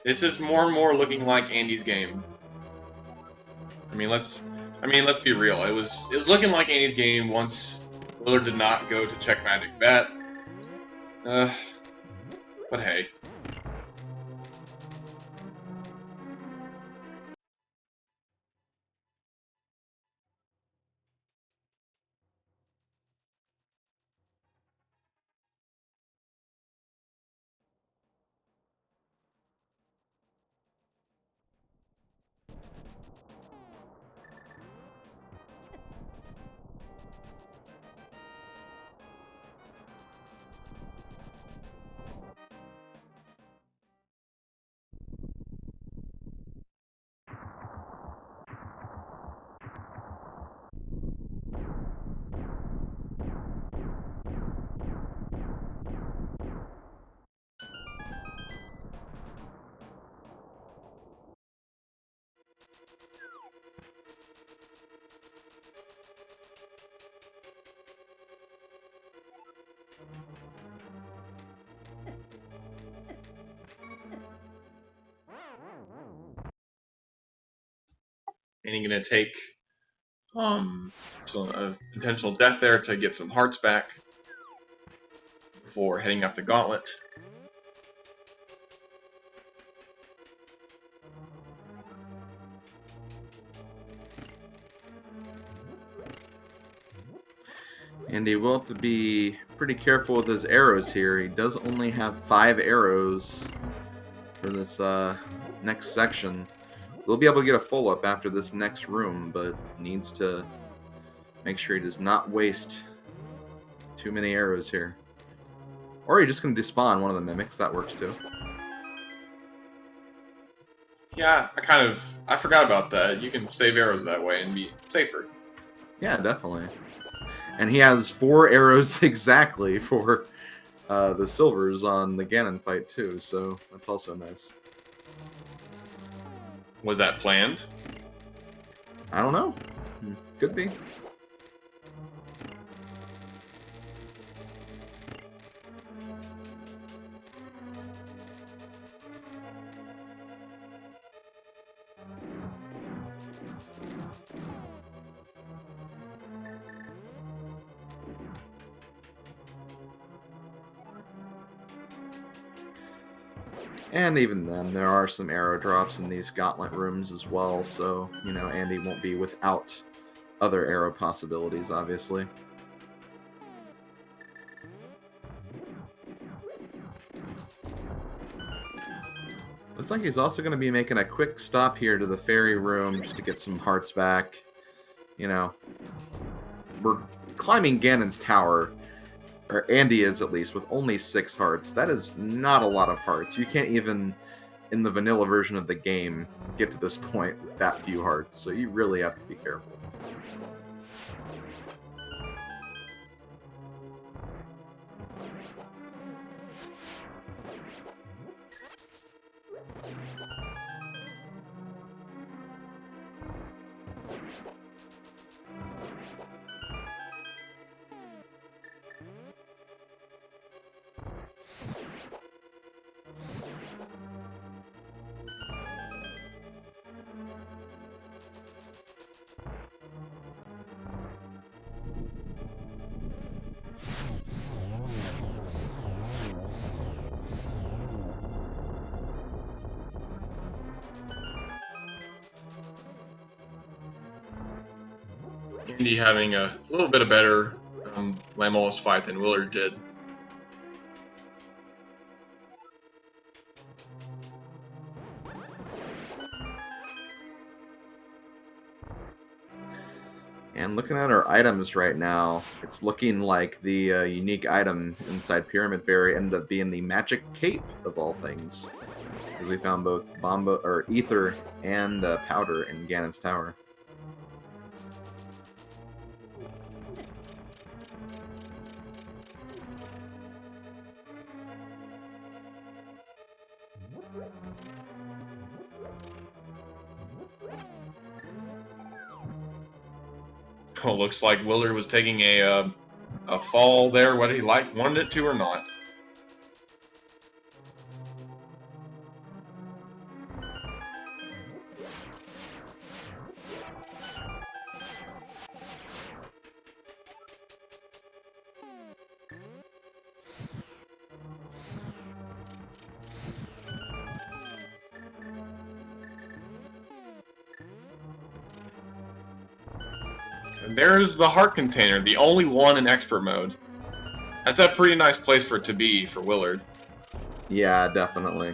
This is more and more looking like Andy's game. I mean, let's be real. It was looking like Andy's game once Willard did not go to check Magic Bet. But hey. And he's going to take a potential death there to get some hearts back before heading up the gauntlet. And he will have to be pretty careful with his arrows here. He does only have 5 arrows for this next section. We'll be able to get a full up after this next room, but needs to make sure he does not waste too many arrows here. Or you're just going to despawn one of the mimics. That works too. Yeah, I forgot about that. You can save arrows that way and be safer. Yeah, definitely. And he has 4 arrows exactly for the silvers on the Ganon fight too, so that's also nice. Was that planned? I don't know. Could be. And even then, there are some arrow drops in these gauntlet rooms as well, so, you know, Andy won't be without other arrow possibilities, obviously. Looks like he's also going to be making a quick stop here to the fairy room just to get some hearts back. You know, we're climbing Ganon's tower, or Andy is at least, with only 6 hearts. That is not a lot of hearts. You can't even, in the vanilla version of the game, get to this point with that few hearts, so you really have to be careful. Andy having a little bit of better Lamola's fight than Willard did. And looking at our items right now, it's looking like the unique item inside Pyramid Fairy ended up being the Magic Cape, of all things. Because we found both Bomba, or Ether and Powder in Ganon's Tower. Oh, looks like Willard was taking a fall there, whether he wanted it to or not. And there's the heart container, the only one in expert mode. That's a pretty nice place for it to be for Willard. Yeah, definitely.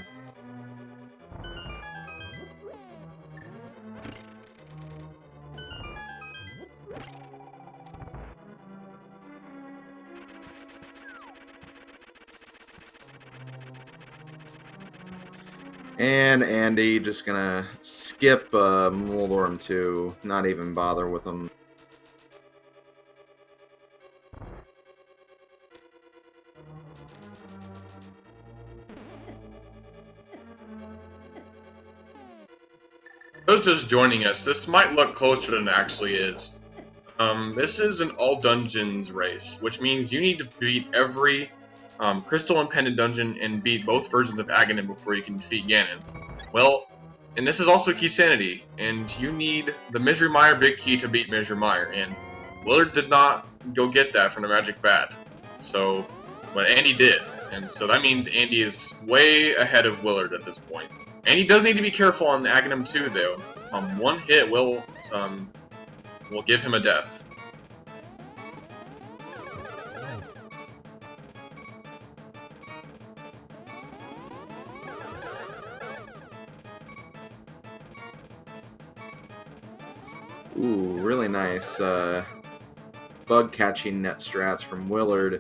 And Andy just gonna skip Moldorm 2, not even bother with him. Those just joining us, this might look closer than it actually is. This is an all dungeons race, which means you need to beat every Crystal and Pendant dungeon and beat both versions of Aghanim before you can defeat Ganon. Well, and this is also Key Sanity, and you need the Misery Mire Big Key to beat Misery Mire, and Willard did not go get that from the Magic Bat. So, but Andy did, and so that means Andy is way ahead of Willard at this point. And he does need to be careful on Aghanim 2, though. One hit will give him a death. Ooh, really nice bug catching net strats from Willard.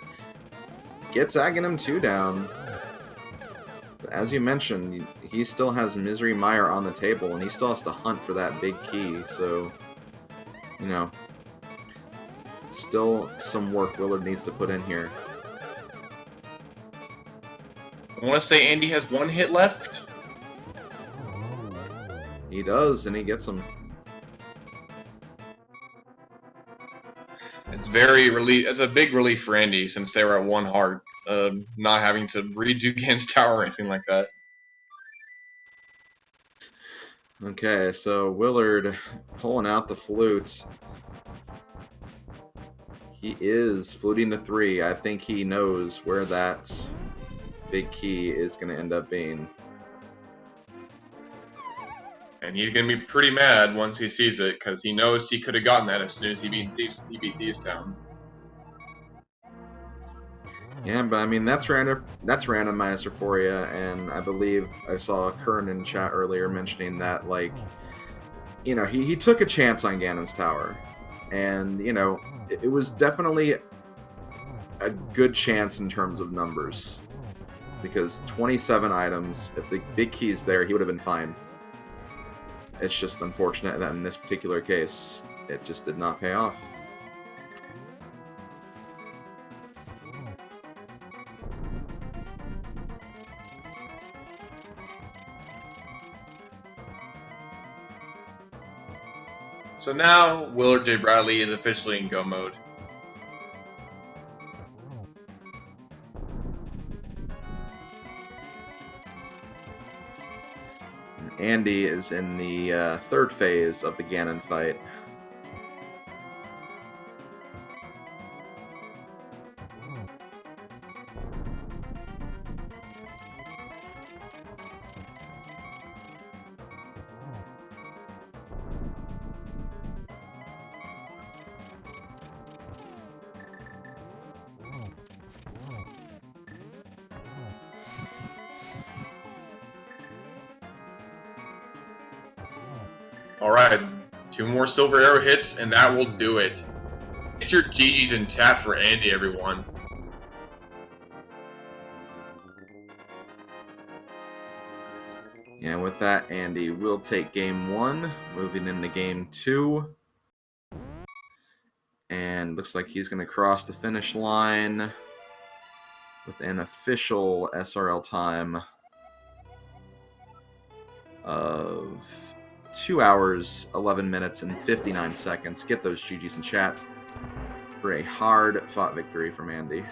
Gets Aghanim 2 down. But as you mentioned, he still has Misery Mire on the table, and he still has to hunt for that big key, so, you know, still some work Willard needs to put in here. I want to say Andy has one hit left. He does, and he gets him. It's a big relief for Andy since they were at one heart, not having to redo Gan's Tower or anything like that. Okay, so Willard pulling out the flute. He is fluting to 3. I think he knows where that big key is going to end up being. And he's going to be pretty mad once he sees it, because he knows he could have gotten that as soon as he beat Thieves Town. Yeah, but I mean, that's Randomizer for you, and I believe I saw Kern in chat earlier mentioning that, like, you know, he took a chance on Ganon's Tower, and, you know, it was definitely a good chance in terms of numbers, because 27 items, if the big key's there, he would have been fine. It's just unfortunate that in this particular case, it just did not pay off. So now, WillardJBradley is officially in go mode. Andy is in the third phase of the Ganon fight. Alright, 2 more silver arrow hits, and that will do it. Get your GGs in chat for Andy, everyone. And with that, Andy will take game 1, moving into game 2. And looks like he's going to cross the finish line with an official SRL time of 2 hours, 11 minutes, and 59 seconds. Get those GGs in chat for a hard-fought victory from Andy.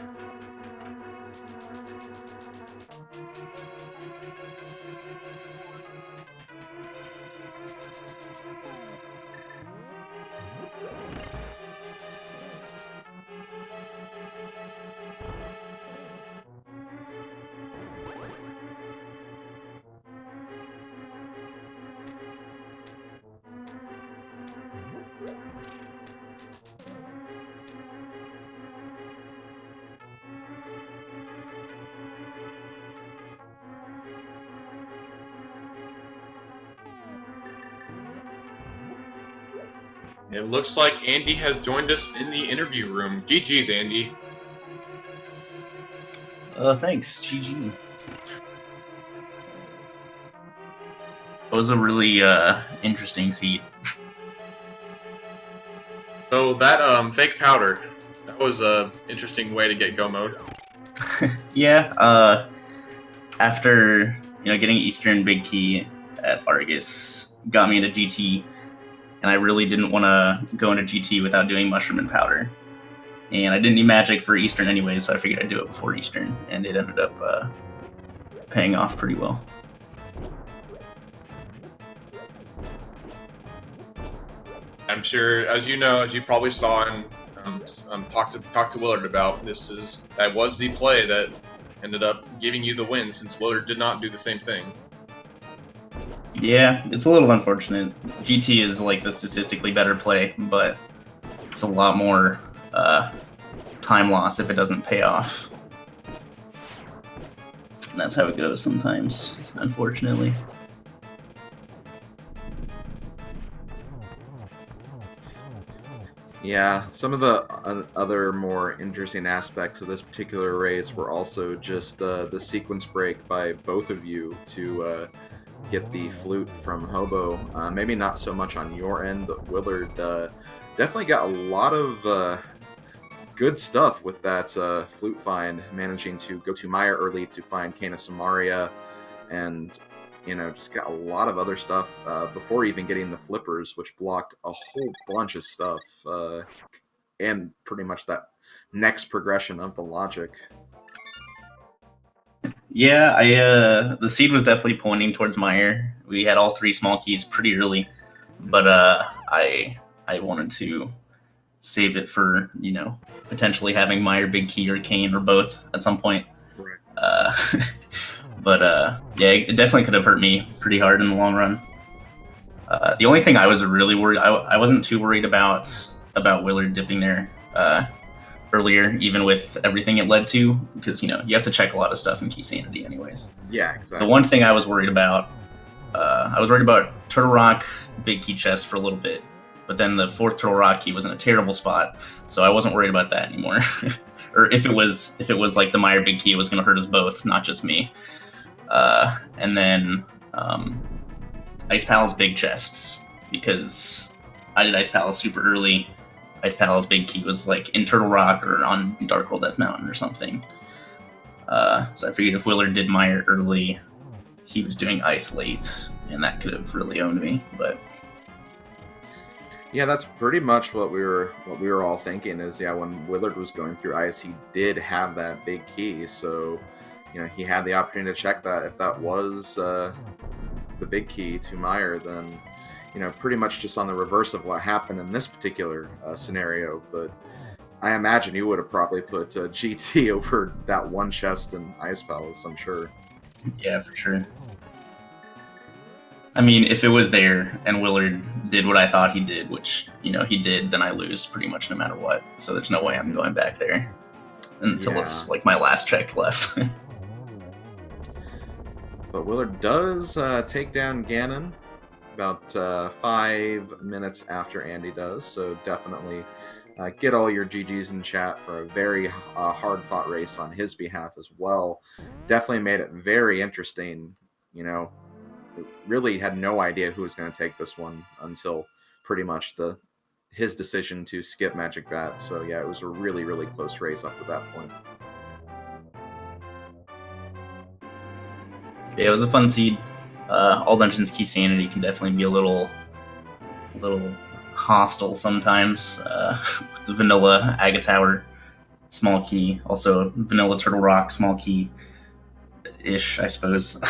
It looks like Andy has joined us in the interview room. GG's, Andy. Thanks, GG. It was a really interesting seed. So that fake powder, that was a interesting way to get go mode. Yeah, after getting Eastern Big Key at Argus got me into GT, and I really didn't want to go into GT without doing Mushroom and Powder. And I didn't need Magic for Eastern anyway, so I figured I'd do it before Eastern, and it ended up paying off pretty well. I'm sure, as you know, as you probably saw and talked to Willard about, that was the play that ended up giving you the win, since Willard did not do the same thing. Yeah, it's a little unfortunate. GT is like the statistically better play, but it's a lot more time loss if it doesn't pay off. And that's how it goes sometimes, unfortunately. Yeah, some of the other more interesting aspects of this particular race were also just the sequence break by both of you to get the flute from Hobo. Maybe not so much on your end, but Willard definitely got a lot of good stuff with that flute find, managing to go to Maya early to find Kana Samaria, and just got a lot of other stuff before even getting the flippers, which blocked a whole bunch of stuff, and pretty much that next progression of the logic. Yeah, the seed was definitely pointing towards Meyer. We had all 3 small keys pretty early, but I wanted to save it for potentially having Meyer Big Key or Kane or both at some point. Right. But yeah, it definitely could have hurt me pretty hard in the long run. The only thing I was really worried, I wasn't too worried about Willard dipping there earlier, even with everything it led to, because you have to check a lot of stuff in Key Sanity anyways. Yeah, exactly. The one thing I was worried about, Turtle Rock Big Key chest for a little bit, but then the 4th Turtle Rock key was in a terrible spot, so I wasn't worried about that anymore. Or if it was like the Meyer Big Key, it was going to hurt us both, not just me. And then Ice Pal's big chests, because I did Ice Pal super early. Ice Pal's big key was like in Turtle Rock or on Dark World Death Mountain or something. So I figured if Willard did Meyer early, he was doing Ice late, and that could have really owned me. But yeah, that's pretty much what we were all thinking. Is when Willard was going through Ice, he did have that big key, so he had the opportunity to check that. If that was the big key to Meyer, then pretty much just on the reverse of what happened in this particular scenario. But I imagine you would have probably put GT over that one chest in Ice Palace, I'm sure. Yeah, for sure. I mean, if it was there and Willard did what I thought he did, which, he did, then I lose pretty much no matter what. So there's no way I'm going back there until it's like my last check left. But Willard does take down Ganon about 5 minutes after Andy does, so definitely get all your GGs in chat for a very hard-fought race on his behalf as well. Definitely made it very interesting. You know, really had no idea who was going to take this one until pretty much his decision to skip Magic Bat. So yeah, it was a really, really close race up to that point. Yeah, it was a fun seed. All Dungeons Key Sanity can definitely be a little hostile sometimes. The vanilla Agate Tower, small key. Also vanilla Turtle Rock, small key ish, I suppose.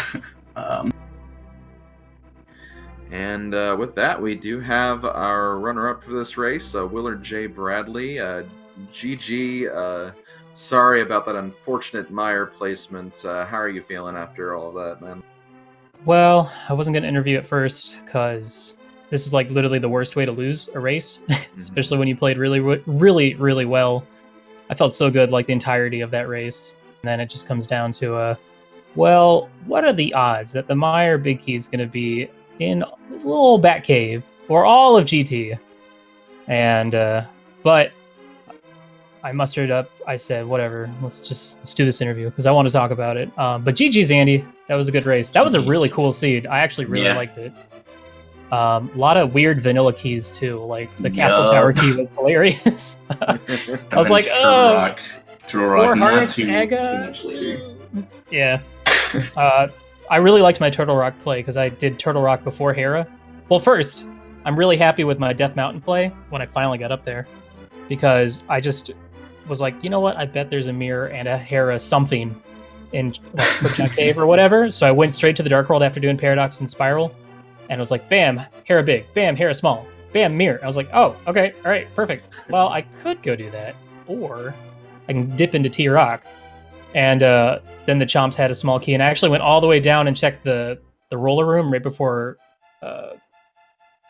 And with that, we do have our runner-up for this race, WillardJBradley. GG. Sorry about that unfortunate Meyer placement. How are you feeling after all of that, man? Well, I wasn't going to interview at first because this is like literally the worst way to lose a race, especially when you played really, really well. I felt so good like the entirety of that race. And then it just comes down to, well, what are the odds that the Meyer Big Key is going to be in this little old bat cave or all of GT? And, but I mustered up. I said, whatever, let's do this interview because I want to talk about it. But GG's, Andy. That was a good race. That was a really cool seed. I actually really liked it. A lot of weird vanilla keys too. Like the Castle Tower key was hilarious. I was like, oh, Turtle Rock, 4 hearts, Aga. Yeah. I really liked my Turtle Rock play because I did Turtle Rock before Hera. Well, first, I'm really happy with my Death Mountain play when I finally got up there because I just was like, you know what? I bet there's a mirror and a Hera something in like Quickshank Cave or whatever. So I went straight to the Dark World after doing Paradox and Spiral, and it was like, bam, Hera big, bam, Hera small, bam, mirror. I was like, oh, okay, all right, perfect. Well, I could go do that, or I can dip into T-Rock. And then the Chomps had a small key, and I actually went all the way down and checked the roller room right before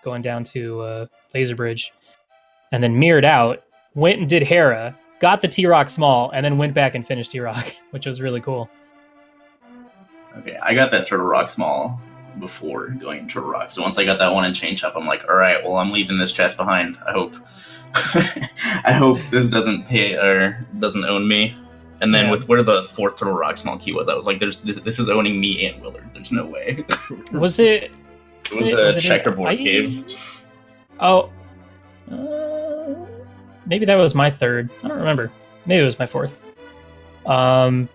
going down to Laser Bridge, and then mirrored out, went and did Hera, got the T-Rock small, and then went back and finished T-Rock, which was really cool. Okay, I got that Turtle Rock small before going into Turtle Rock, so once I got that one in Change Up, I'm like, all right, well, I'm leaving this chest behind. I hope, I hope this doesn't pay or doesn't own me. And then with where the 4th Turtle Rock small key was, I was like, "This is owning me and Willard. There's no way." Was it? It was a checkerboard cave. Oh, maybe that was my 3rd. I don't remember. Maybe it was my 4th. But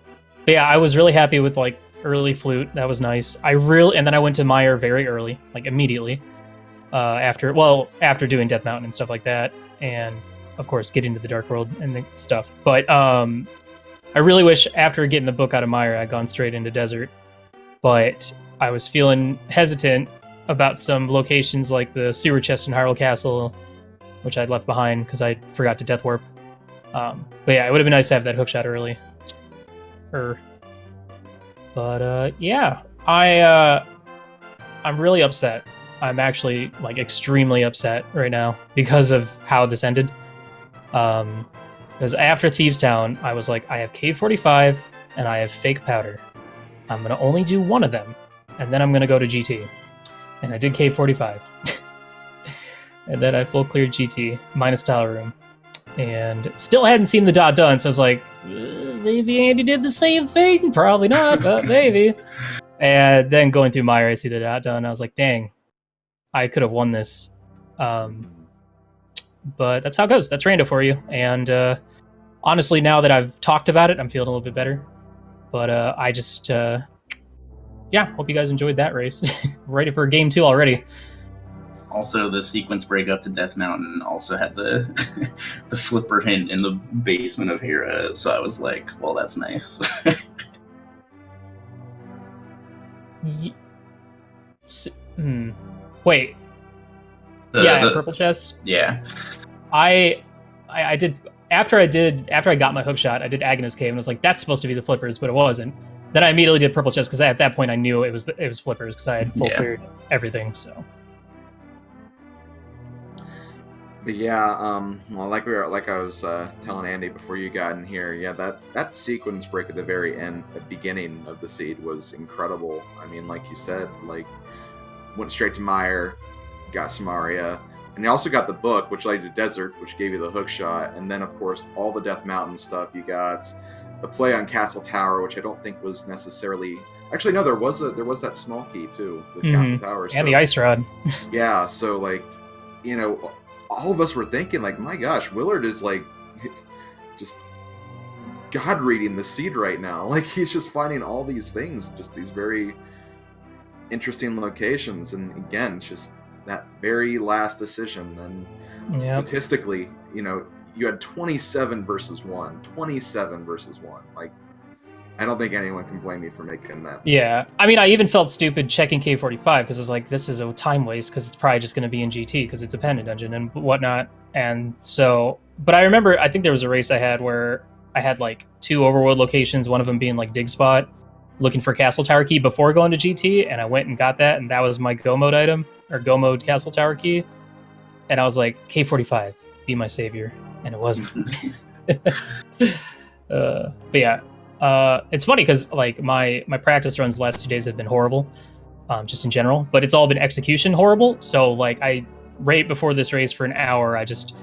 yeah, I was really happy with like early flute. That was nice. And then I went to Meyer very early, like immediately after doing Death Mountain and stuff like that, and of course getting to the Dark World and stuff. But I really wish after getting the book out of Meyer, I'd gone straight into Desert, but I was feeling hesitant about some locations like the sewer chest in Hyrule Castle, which I'd left behind because I forgot to Death Warp. But yeah, it would have been nice to have that hookshot early. But yeah, I'm really upset. I'm actually like extremely upset right now because of how this ended. Because after Thieves Town, I was like, I have Cave 45 and I have Fake Powder. I'm going to only do one of them, and then I'm going to go to GT. And I did Cave 45. And then I full cleared GT, minus Tower Room. And still hadn't seen the dot done, so I was like, maybe Andy did the same thing. Probably not, but maybe. And then going through Meyer, I see the dot done. I was like, dang, I could have won this. But that's how it goes. That's Rando for you. And honestly, now that I've talked about it, I'm feeling a little bit better. But I just, hope you guys enjoyed that race. Ready for game 2 already. Also, the sequence break up to Death Mountain also had the the flipper hint in the basement of Hera, so I was like, well, that's nice. Wait. The purple chest? Yeah. I did after I got my hookshot, I did Agnes Cave and was like, that's supposed to be the flippers, but it wasn't. Then I immediately did purple chest because at that point I knew it was flippers because I had full cleared everything. So. But yeah, well, like I was telling Andy before you got in here, yeah, that sequence break at the very end, the beginning of the seed was incredible. I mean, like you said, like went straight to Meyer, got Samaria, and you also got the book, which led you to Desert, which gave you the hook shot, and then of course all the Death Mountain stuff. You got the play on Castle Tower, which I don't think was necessarily. Actually, no, there was that small key too with Castle Tower, and the ice rod. Yeah, so like, all of us were thinking like, my gosh, Willard is like just God reading the seed right now. Like he's just finding all these things, just these very interesting locations, and again, just that very last decision. And statistically, you had 27 versus 1. 27 versus 1. Like, I don't think anyone can blame me for making that. Yeah. I mean, I even felt stupid checking K45 because it's like, this is a time waste because it's probably just going to be in GT because it's a pendant dungeon and whatnot. And so, but I remember, I think there was a race I had where I had like 2 overworld locations, one of them being like dig spot, looking for Castle Tower key before going to GT, and I went and got that, and that was my go mode item, or go mode Castle Tower key. And I was like, K45, be my savior. And it wasn't. But yeah. It's funny because like my practice runs the last 2 days have been horrible, just in general, but it's all been execution horrible. So like right before this race for an hour, I just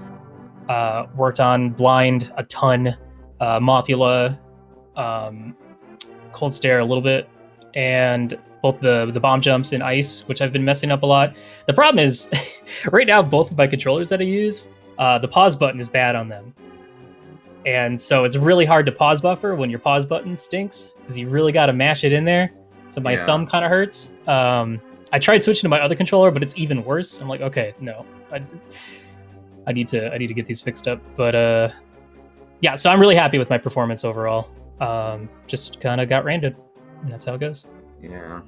worked on blind a ton, Mothula, cold stare a little bit, and both the bomb jumps and ice, which I've been messing up a lot. The problem is right now both of my controllers that I use, the pause button is bad on them. And so it's really hard to pause buffer when your pause button stinks because you really got to mash it in there. So my thumb kind of hurts. I tried switching to my other controller, but it's even worse. I'm like, okay, no, I need to get these fixed up. But yeah, so I'm really happy with my performance overall. Just kind of got random, and that's how it goes. Yeah.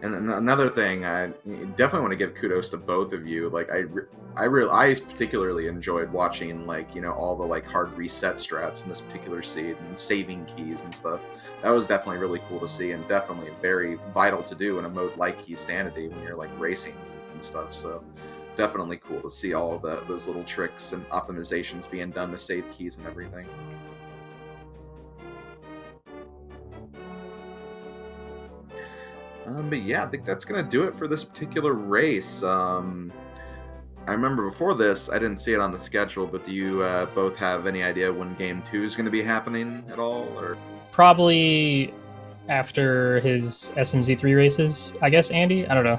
And another thing, I definitely want to give kudos to both of you. Like I particularly enjoyed watching all the like hard reset strats in this particular seed and saving keys and stuff. That was definitely really cool to see, and definitely very vital to do in a mode like Key Sanity when you're like racing and stuff. So definitely cool to see all of those little tricks and optimizations being done to save keys and everything. But yeah, I think that's going to do it for this particular race. I remember before this, I didn't see it on the schedule, but do you both have any idea when Game 2 is going to be happening at all? Or probably after his SMZ3 races, I guess, Andy? I don't know.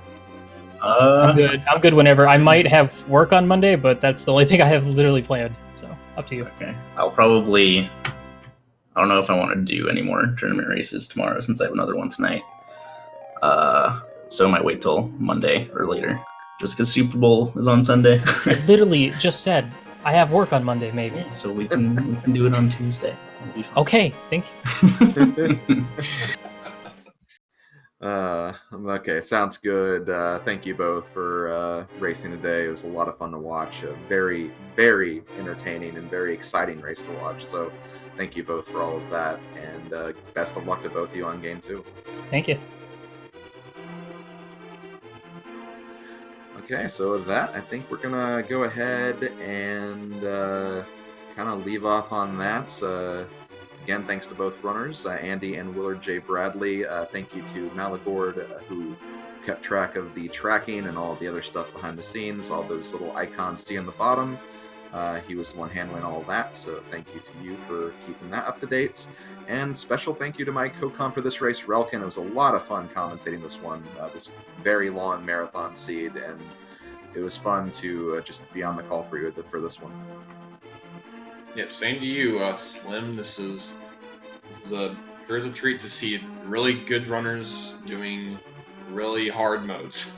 I'm good whenever. I might have work on Monday, but that's the only thing I have literally planned. So, up to you. Okay. I don't know if I want to do any more tournament races tomorrow since I have another one tonight. So I might wait till Monday or later, just because Super Bowl is on Sunday. I literally just said I have work on Monday, maybe. Yeah, so we can do it on Tuesday. It'll be fun. Okay, thank you. Okay, sounds good. Thank you both for racing today. It was a lot of fun to watch. A very, very entertaining and very exciting race to watch. So thank you both for all of that, and best of luck to both of you on Game 2. Thank you. Okay, so with that, I think we're gonna go ahead and kind of leave off on that. Again, thanks to both runners, Andy and WillardJBradley. Thank you to Malagord, who kept track of the tracking and all the other stuff behind the scenes, all those little icons you see on the bottom. He was the one handling all of that, so thank you to you for keeping that up to date. And special thank you to my co-com for this race, Relkin. It was a lot of fun commentating this one, this very long marathon seed, and it was fun to just be on the call for you for this one. Yep, same to you, Slim. This is a treat to see really good runners doing really hard modes.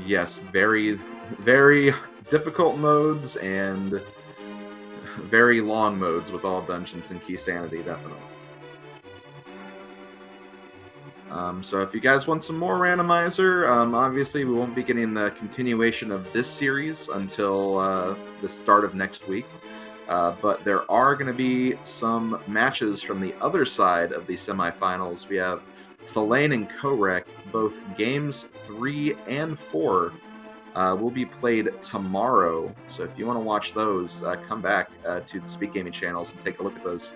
Yes, very, very difficult modes and very long modes with all dungeons and Key Sanity, definitely. So if you guys want some more Randomizer, obviously we won't be getting the continuation of this series until the start of next week. But there are going to be some matches from the other side of the semifinals. We have Thelaine and Korek, both games 3 and 4 will be played tomorrow. So if you want to watch those, come back to the Speak Gaming channels and take a look at those.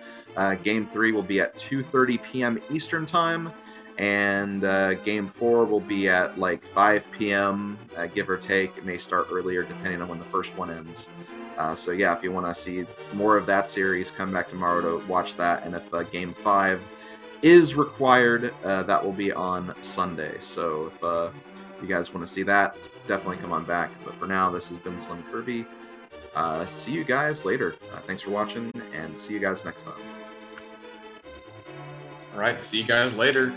Game 3 will be at 2:30 p.m. Eastern Time, And Game 4 will be at like 5 p.m., give or take. It may start earlier depending on when the first one ends. So yeah, if you want to see more of that series, come back tomorrow to watch that. And if Game 5 is required, that will be on Sunday. So if you guys want to see that, definitely come on back. But for now, this has been Slim Kirby. See you guys later. Thanks for watching, and see you guys next time. All right, see you guys later.